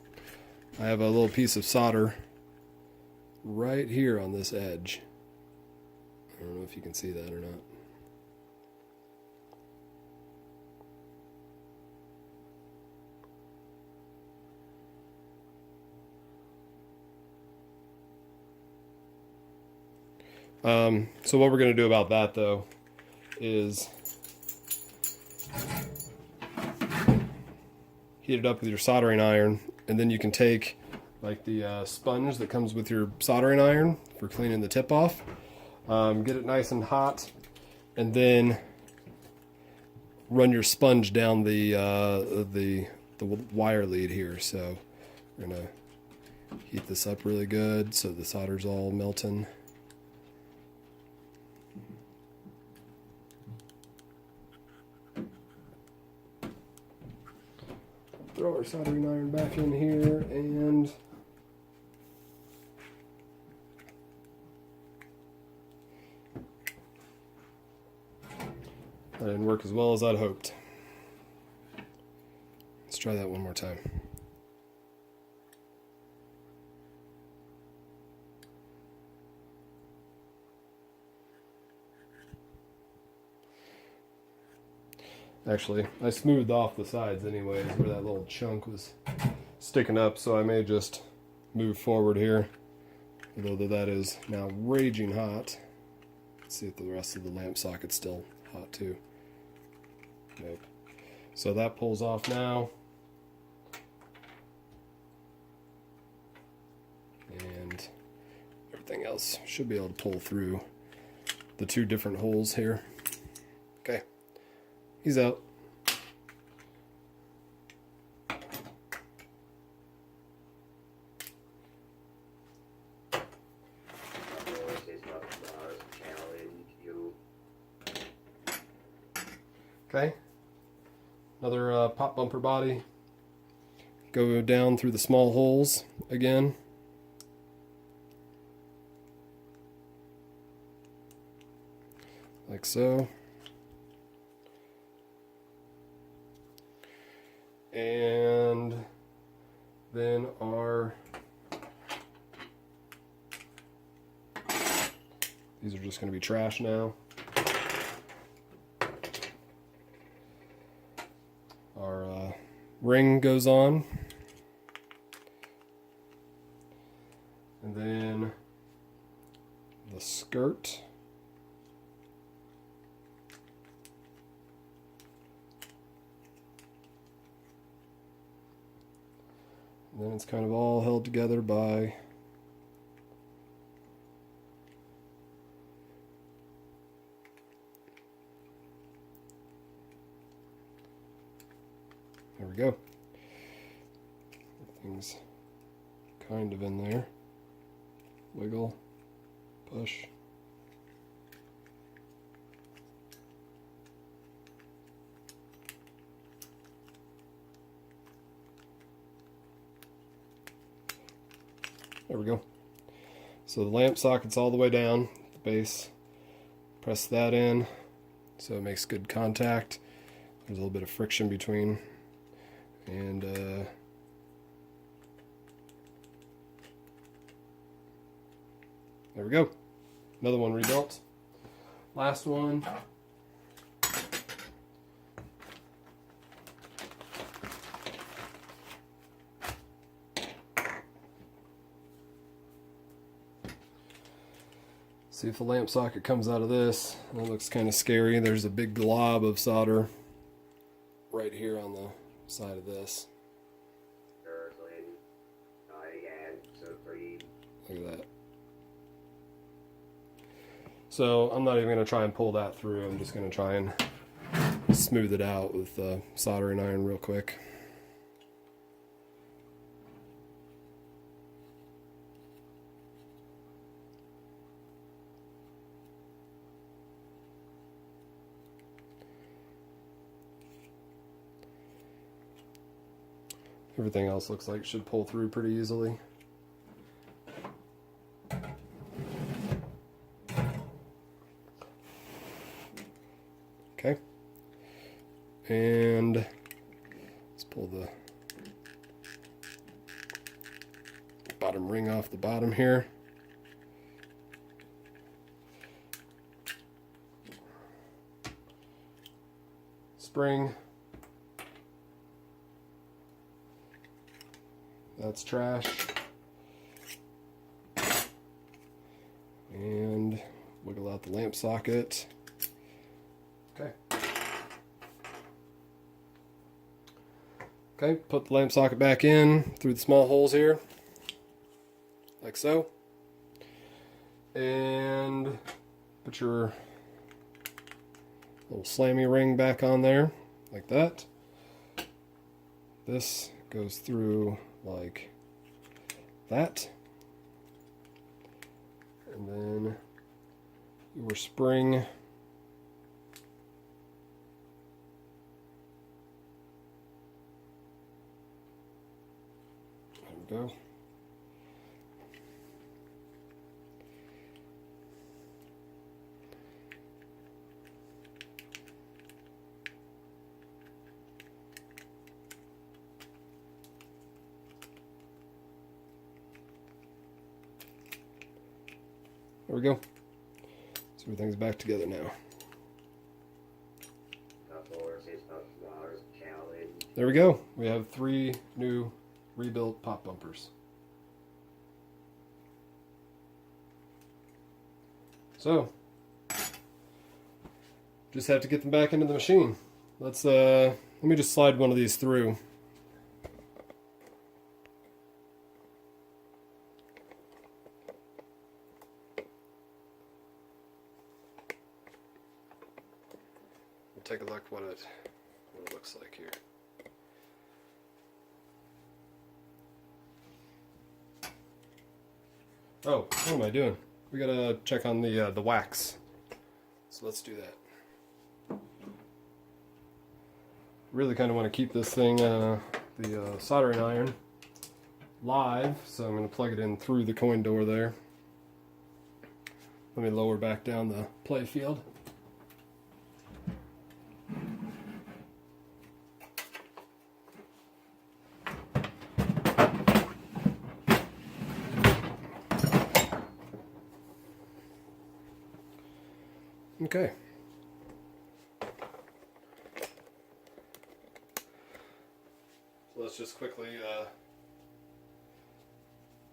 I have a little piece of solder right here on this edge. I don't know if you can see that or not. So what we're going to do about that, though, is heat it up with your soldering iron, and then you can take like the sponge that comes with your soldering iron for cleaning the tip off. Get it nice and hot, and then run your sponge down the wire lead here. So we're gonna heat this up really good so the solder's all melting. Throw our soldering iron back in here, and that didn't work as well as I'd hoped. Let's try that one more time. Actually, I smoothed off the sides anyways where that little chunk was sticking up, so I may just move forward here. Although that is now raging hot. Let's see if the rest of the lamp socket's still hot too. Nope. So that pulls off now. And everything else should be able to pull through the two different holes here. Okay. He's out. Okay. Another pop bumper body. Go down through the small holes again. Like so. And then these are just going to be trash now. Our ring goes on. And then the skirt. And then it's kind of all held together by there we go. Everything's kind of in there. Wiggle, push. There we go. So the lamp socket's all the way down, the base. Press that in so it makes good contact. There's a little bit of friction between. And there we go. Another one rebuilt. Last one. See if the lamp socket comes out of this. That looks kind of scary. There's a big glob of solder right here on the side of this. Look at that. So I'm not even going to try and pull that through. I'm just going to try and smooth it out with the soldering iron real quick. Everything else looks like it should pull through pretty easily. Okay. And let's pull the bottom ring off the bottom here. Spring. That's trash. And wiggle out the lamp socket. Okay. Okay, put the lamp socket back in through the small holes here. Like so. And Put your little slammy ring back on there, like that. This goes through like that. And then your spring. There we go. There we go. So everything's back together now. There we go. We have 3 new rebuilt pop bumpers. So, just have to get them back into the machine. Let me just slide one of these through. Take a look what it looks like here. Oh, what am I doing? We gotta check on the wax. So let's do that. Really kind of want to keep this thing, the soldering iron, live, so I'm going to plug it in through the coin door there. Let me lower back down the play field. Okay. So let's just quickly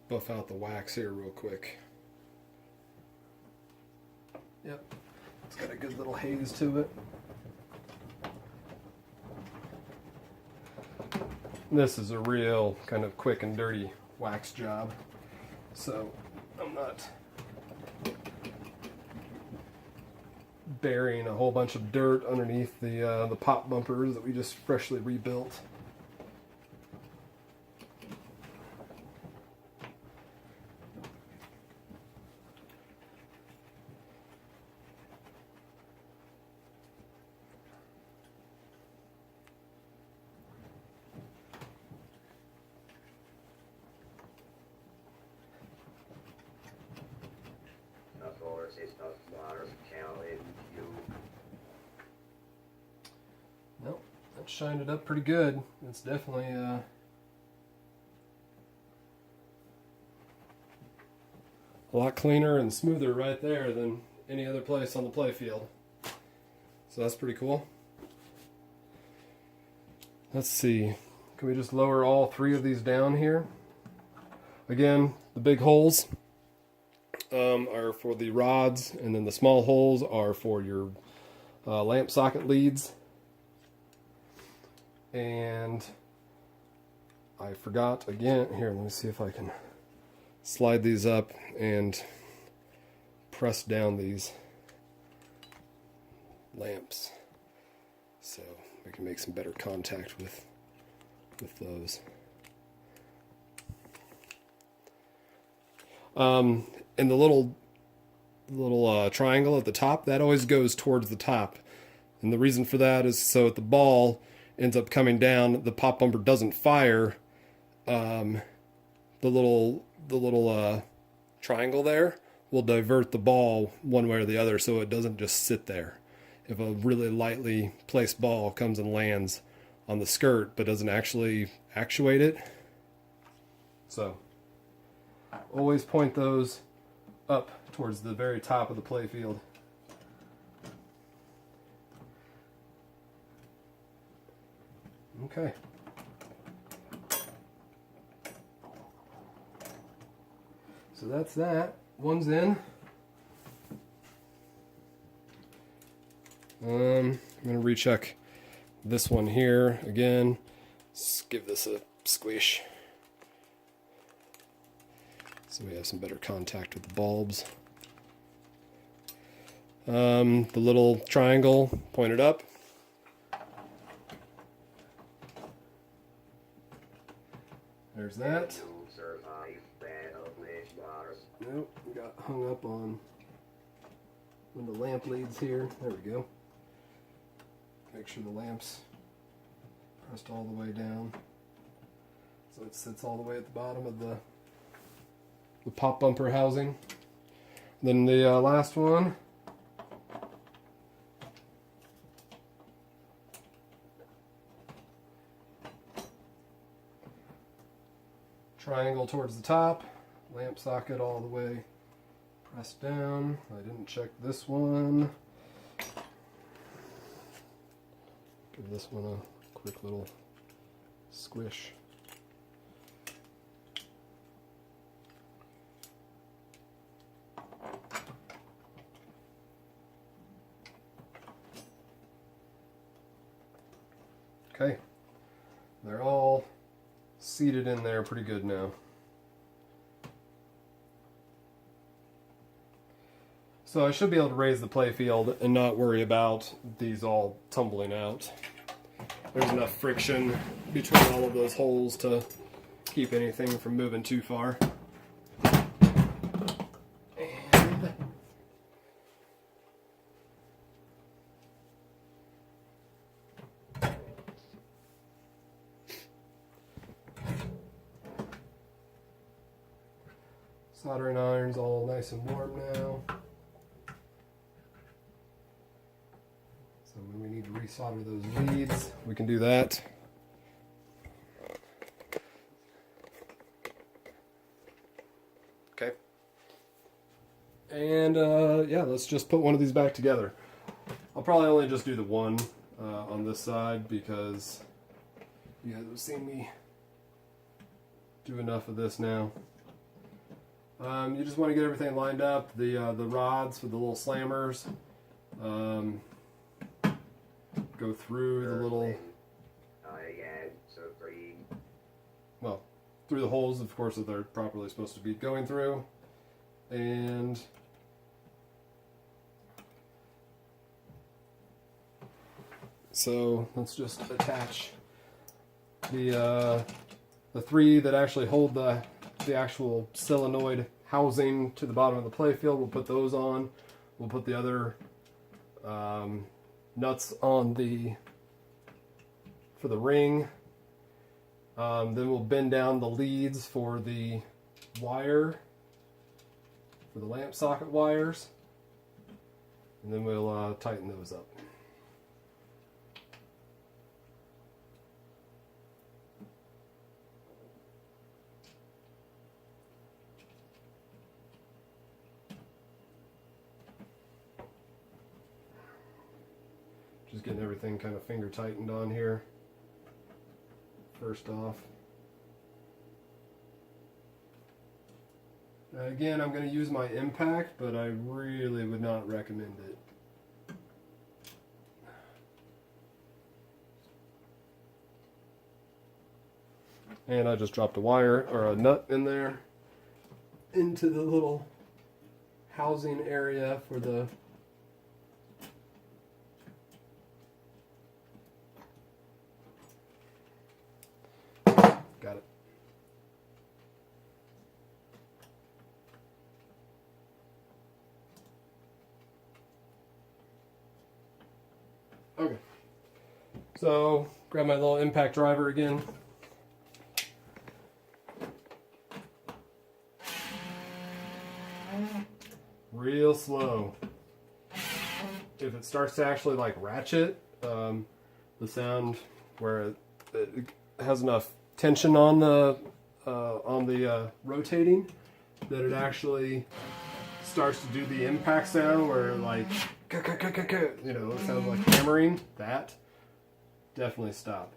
buff out the wax here real quick. Yep, it's got a good little haze to it. This is a real kind of quick and dirty wax job, so I'm not burying a whole bunch of dirt underneath the pop bumpers that we just freshly rebuilt. Nope, that shined it up pretty good. It's definitely a lot cleaner and smoother right there than any other place on the play field. So that's pretty cool. Let's see, can we just lower all 3 of these down here? Again, the big holes are for the rods, and then the small holes are for your lamp socket leads. And I forgot again, here, let me see if I can slide these up and press down these lamps so we can make some better contact with those. And the little triangle at the top, that always goes towards the top. And the reason for that is so if the ball ends up coming down, the pop bumper doesn't fire. The little triangle there will divert the ball one way or the other, so it doesn't just sit there. If a really lightly placed ball comes and lands on the skirt but doesn't actually actuate it. So always point those up towards the very top of the play field. Okay. So that's that. One's in. I'm going to recheck this one here again. Let's give this a squish so we have some better contact with the bulbs. The little triangle pointed up. There's that. You survive battle with wires. Nope, got hung up on one of the lamp leads here. There we go. Make sure the lamp's pressed all the way down, so it sits all the way at the bottom of the pop bumper housing. Then the last one, triangle towards the top, lamp socket all the way pressed down. I didn't check this one. Give this one a quick little squish. Okay, they're all seated in there pretty good now. So I should be able to raise the play field and not worry about these all tumbling out. There's enough friction between all of those holes to keep anything from moving too far. And soldering iron's all nice and warm now. So when we need to resolder those leads, we can do that. Okay. And yeah, let's just put one of these back together. I'll probably only just do the one on this side because you guys have seen me do enough of this now. You just want to get everything lined up. The rods for the little slammers go through the little, well, through the holes, of course, that they're properly supposed to be going through. And so let's just attach the three that actually hold the actual solenoid housing to the bottom of the playfield. We'll put those on. We'll put the other nuts on for the ring. Then we'll bend down the leads for the wire, for the lamp socket wires, and then we'll tighten those up. Just getting everything kind of finger tightened on here first off. Again, I'm going to use my impact, but I really would not recommend it. And I just dropped a wire or a nut in there into the little housing area for the got it. Okay. So, grab my little impact driver again. Real slow. If it starts to actually like ratchet, the sound where it has enough tension on the rotating that it actually starts to do the impact sound where like you know, it sounds like hammering. That definitely stop.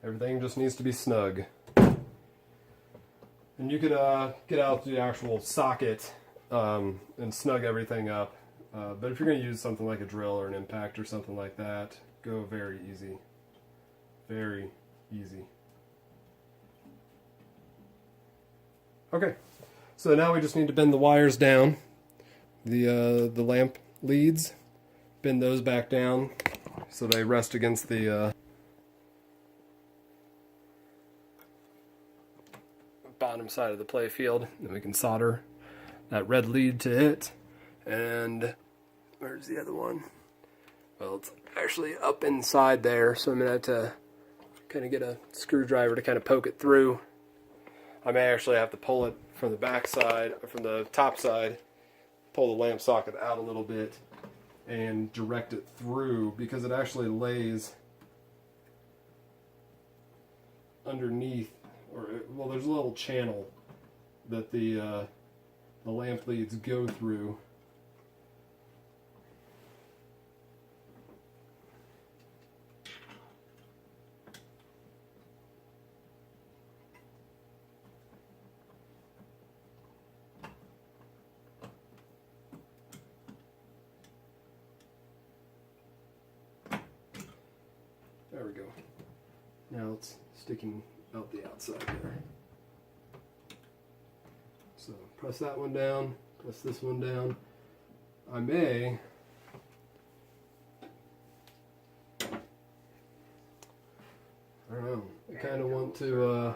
Everything just needs to be snug. And you could get out the actual socket and snug everything up. But if you're going to use something like a drill or an impact or something like that, go very easy. Very easy. Okay, so now we just need to bend the wires down. The lamp leads, bend those back down so they rest against the bottom side of the play field. Then we can solder that red lead to it. And where's the other one? Well, it's actually up inside there, so I'm going to have to kind of get a screwdriver to kind of poke it through. I may actually have to pull it from the back side, or from the top side, pull the lamp socket out a little bit and direct it through, because it actually lays underneath, or well, there's a little channel that the lamp leads go through. There we go. Now it's sticking out the outside there. So press that one down, press this one down. I may I don't know. I kind of want to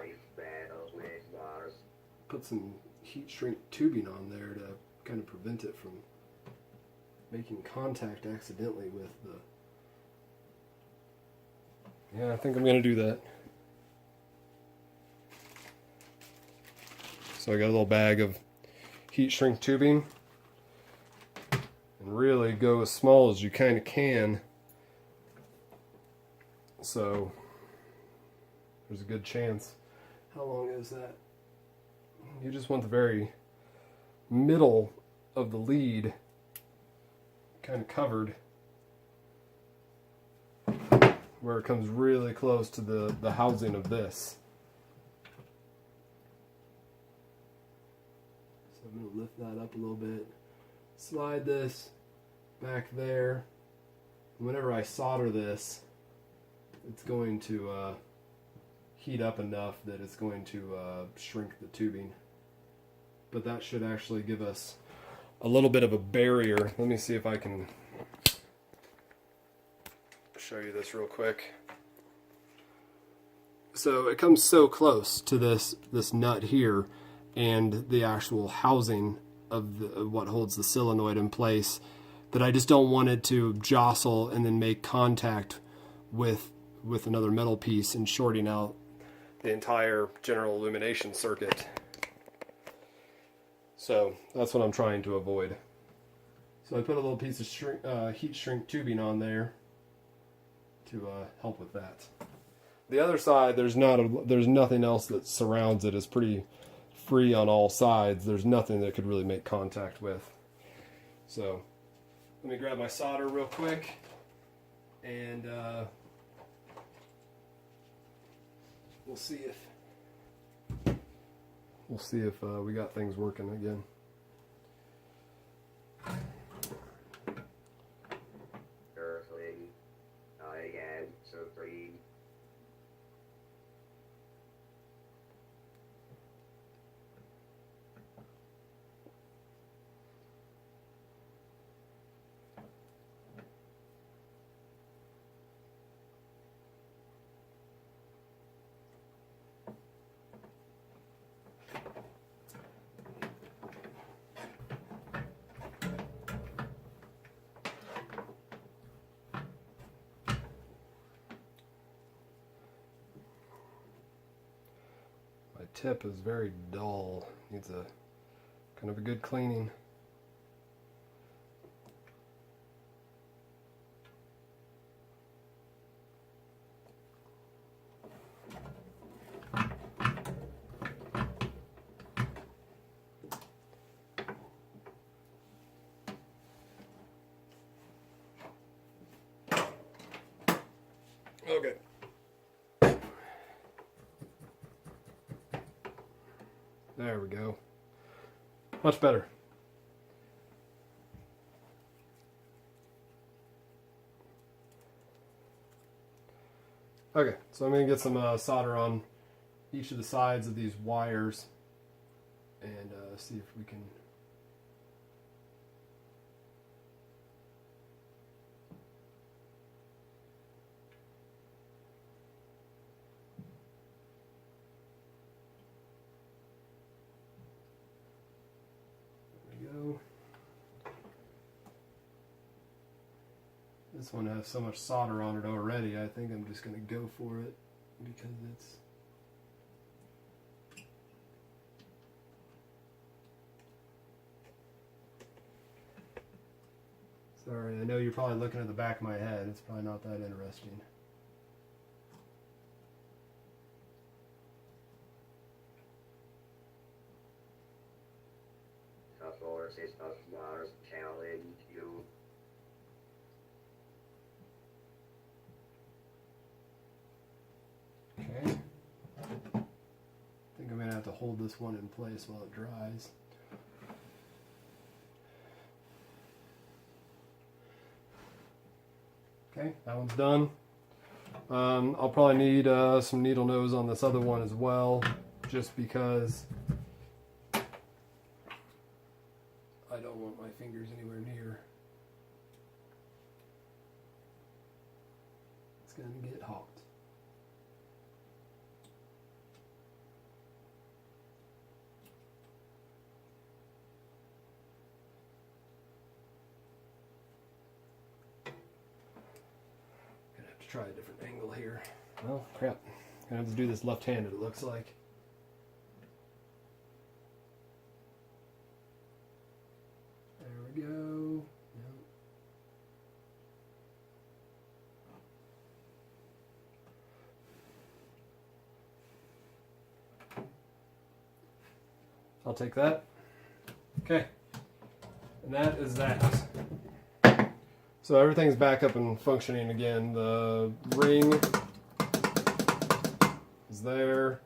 put some heat shrink tubing on there to kind of prevent it from making contact accidentally with the... Yeah, I think I'm going to do that. So I got a little bag of heat shrink tubing, and really go as small as you kind of can. So there's a good chance. How long is that? You just want the very middle of the lead kind of covered, where it comes really close to the housing of this. So I'm going to lift that up a little bit, slide this back there. Whenever I solder this, it's going to heat up enough that it's going to shrink the tubing. But that should actually give us a little bit of a barrier. Let me see if I can show you this real quick. So it comes so close to this nut here and the actual housing of what holds the solenoid in place that I just don't want it to jostle and then make contact with another metal piece and shorting out the entire general illumination circuit. So that's what I'm trying to avoid. So I put a little piece of heat shrink tubing on there to help with that. The other side, there's nothing else that surrounds it. It's pretty free on all sides. There's nothing that could really make contact with. So let me grab my solder real quick, and we'll see if we got things working again. Tip is very dull. Needs a kind of a good cleaning. Okay. There we go. Much better. Okay, so I'm going to get some solder on each of the sides of these wires and see if we can... There we go. This one has so much solder on it already, I think I'm just going to go for it because it's... Sorry, I know you're probably looking at the back of my head. It's probably not that interesting. Tough horses, tough wires, challenge you. Okay. I think I'm going to have to hold this one in place while it dries. Okay, that one's done. I'll probably need some needle nose on this other one as well, just because I don't want my fingers anywhere near. It's going to get hot. Try a different angle here. Well, crap. Gonna have to do this left-handed, it looks like. There we go. Yep. I'll take that. Okay. And that is that. So everything's back up and functioning again. The ring is there.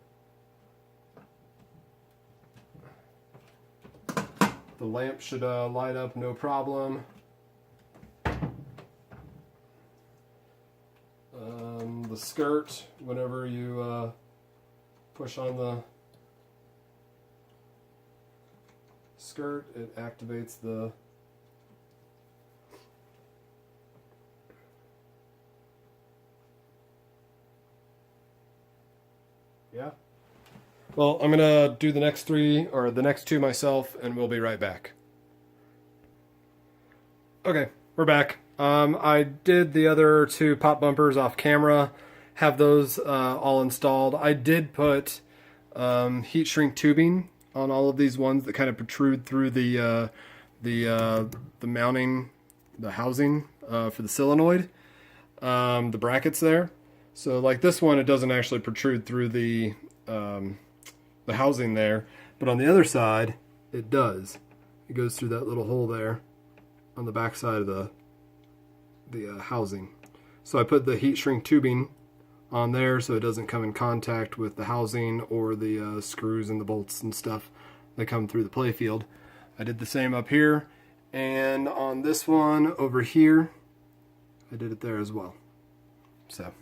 The lamp should light up no problem. The skirt, whenever you push on the skirt, it activates the Yeah. Well, I'm going to do the next three, or the next two myself, and we'll be right back. Okay, we're back. I did the other two pop bumpers off camera, have those all installed. I did put heat shrink tubing on all of these ones that kind of protrude through the mounting, the housing for the solenoid, the brackets there. So like this one, it doesn't actually protrude through the housing there, but on the other side, it does. It goes through that little hole there on the back side of the housing. So I put the heat shrink tubing on there so it doesn't come in contact with the housing or the screws and the bolts and stuff that come through the playfield. I did the same up here, and on this one over here, I did it there as well. So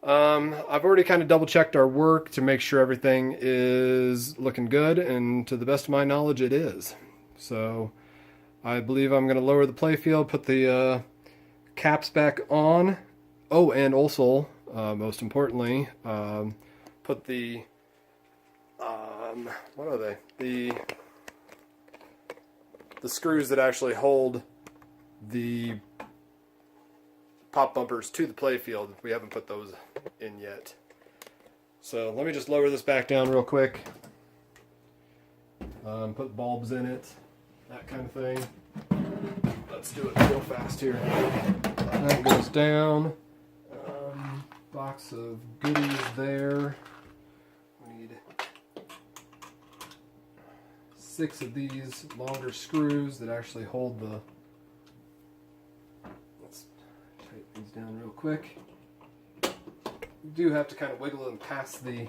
I've already kind of double checked our work to make sure everything is looking good, and to the best of my knowledge it is. So I believe I'm going to lower the playfield, put the caps back on. Oh, and also, most importantly, put the, what are they? The screws that actually hold the pop bumpers to the playfield. We haven't put those in yet. So let me just lower this back down real quick. Put bulbs in it, that kind of thing. Let's do it real fast here. That goes down. Box of goodies there. We need 6 of these longer screws that actually hold the... Let's tighten these down real quick. You do have to kind of wiggle them past the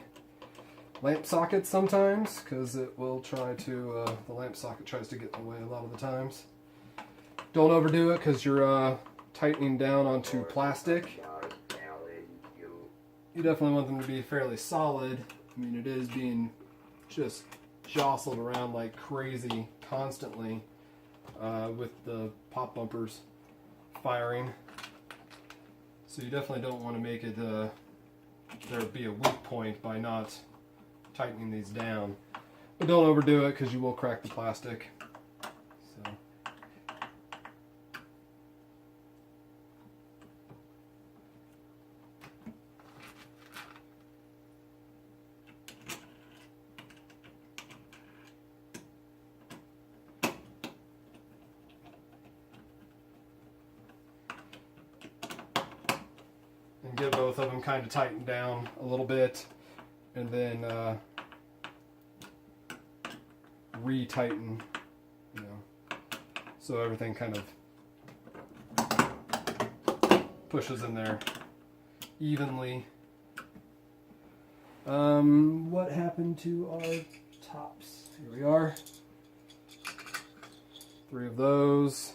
lamp socket sometimes, because it will try to, the lamp socket tries to get in the way a lot of the times. Don't overdo it, because you're tightening down onto plastic. you definitely want them to be fairly solid. I mean, it is being just jostled around like crazy constantly with the pop bumpers firing. So you definitely don't want to make it there be a weak point by not tightening these down. But don't overdo it because you will crack the plastic. So. And get both of them kind of tightened down a little bit, and then re-tighten, you know, so everything kind of pushes in there evenly. What happened to our tops? Here we are. 3 of those.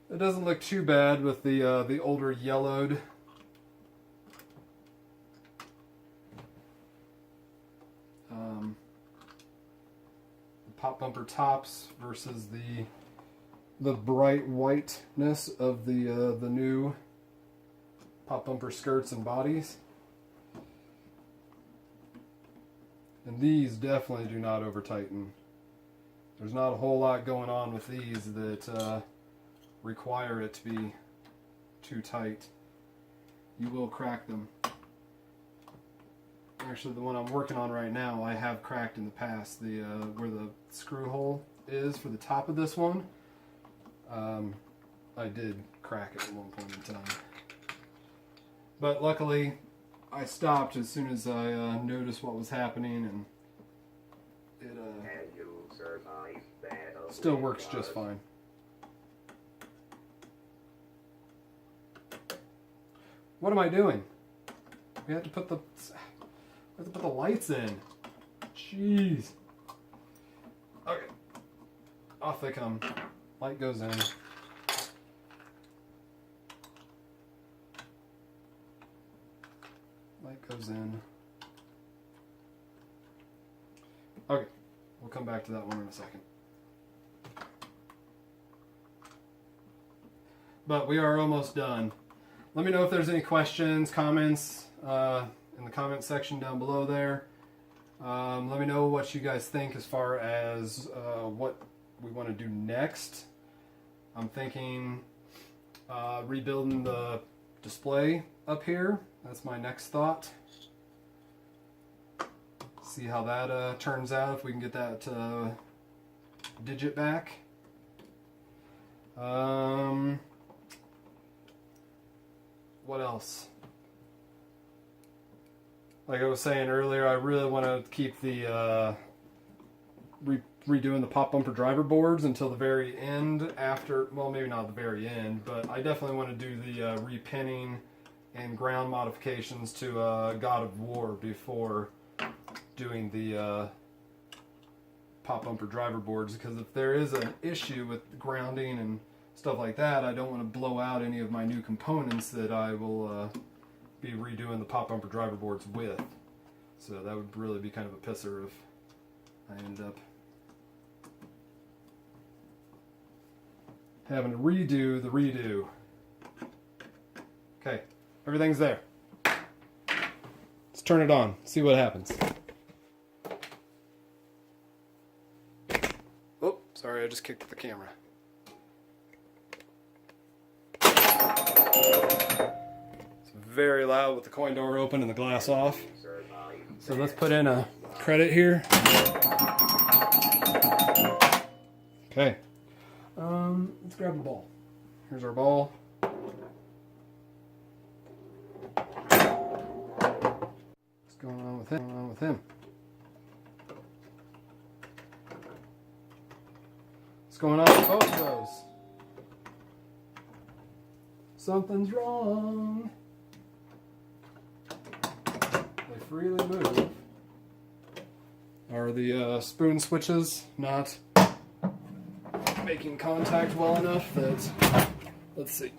It doesn't look too bad with the older yellowed. The pop bumper tops versus the bright whiteness of the new pop bumper skirts and bodies. And these definitely do not over tighten. There's not a whole lot going on with these that require it to be too tight. You will crack them. Actually, the one I'm working on right now, I have cracked in the past. The where the screw hole is for the top of this one, I did crack it at one point in time. But luckily, I stopped as soon as I noticed what was happening, and it still works just fine. What am I doing? We have to put the lights in. Jeez. Okay. Off they come. Light goes in. Light goes in. Okay. We'll come back to that one in a second. But we are almost done. Let me know if there's any questions, comments in the comment section down below there. Let me know what you guys think as far as what we want to do next. I'm thinking rebuilding the display up here. That's my next thought. See how that turns out, if we can get that digit back. What else? Like I was saying earlier, I really want to keep the redoing the pop bumper driver boards until the very end after, well, maybe not the very end, but I definitely want to do the repinning and ground modifications to God of War before doing the pop bumper driver boards, because if there is an issue with grounding and stuff like that, I don't want to blow out any of my new components that I will be redoing the pop bumper driver boards with. So that would really be kind of a pisser if I end up having to redo the redo. Okay, everything's there. Let's turn it on, see what happens. Oh, sorry, I just kicked the camera. It's very loud with the coin door open and the glass off. So let's put in a credit here. Okay. Let's grab a ball. Here's our ball. What's going on with him? What's going on with both of those? Something's wrong. They freely move. Are the spoon switches not making contact well enough that, let's see.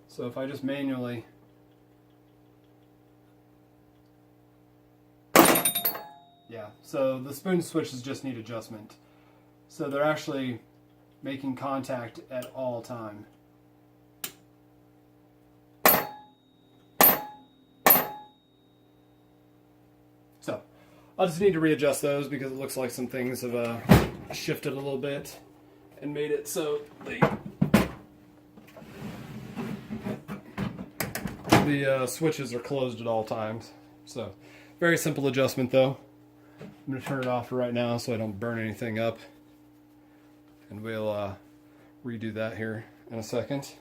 So if I just manually Yeah, so the spoon switches just need adjustment. So they're actually making contact at all time. So I'll just need to readjust those because it looks like some things have shifted a little bit and made it so the switches are closed at all times. So very simple adjustment though. I'm going to turn it off for right now so I don't burn anything up. And we'll redo that here in a second.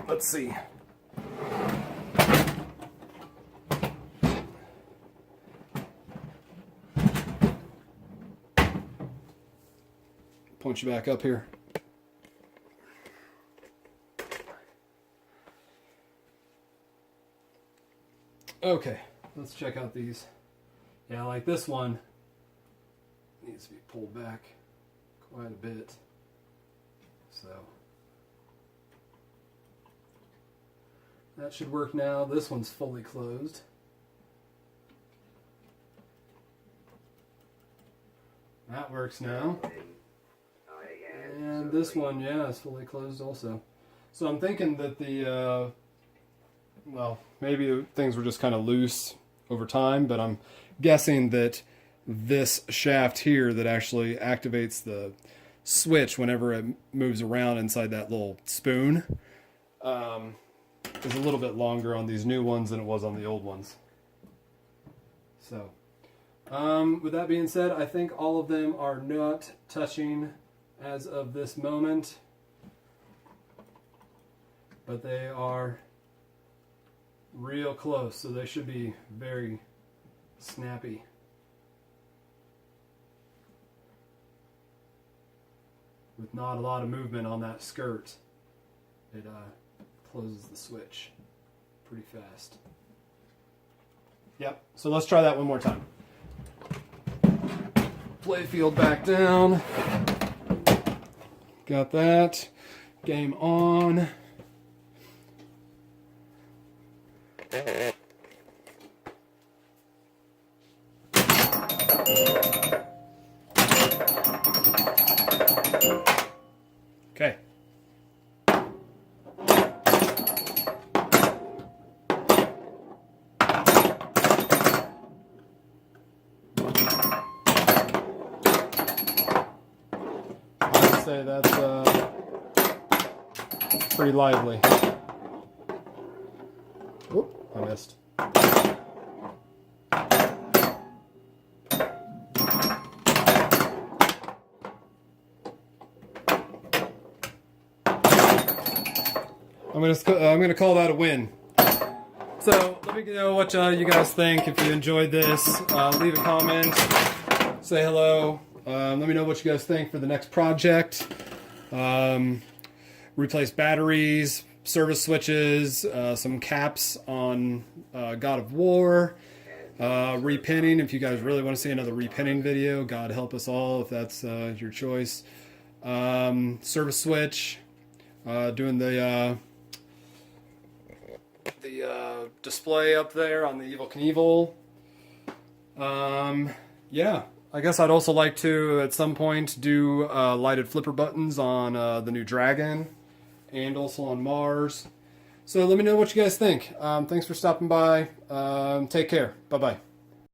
Let's see. Point you back up here. Okay, let's check out these. Yeah, like this one needs to be pulled back quite a bit. So that should work now. This one's fully closed. That works now. And this one, yeah, is fully closed also. So I'm thinking that the, well, maybe things were just kind of loose over time, but I'm guessing that this shaft here that actually activates the switch whenever it moves around inside that little spoon is a little bit longer on these new ones than it was on the old ones. So, with that being said, I think all of them are not touching as of this moment, but they are real close, so they should be very snappy. With not a lot of movement on that skirt, it closes the switch pretty fast. Yep, so let's try that one more time. Playfield back down. Got that. Game on. Okay. I'd say that's pretty lively. Whoop, I missed. I'm gonna call that a win. So let me know what you guys think. If you enjoyed this, leave a comment, say hello. Let me know what you guys think for the next project. Replace batteries, service switches, some caps on God of War, repinning. If you guys really want to see another repinning video, God help us all if that's your choice. Service switch, doing the display up there on the Evel Knievel. Yeah, I guess I'd also like to at some point do lighted flipper buttons on the new Dragon and also on Mars. So let me know what you guys think. Thanks for stopping by. Take care. Bye-bye.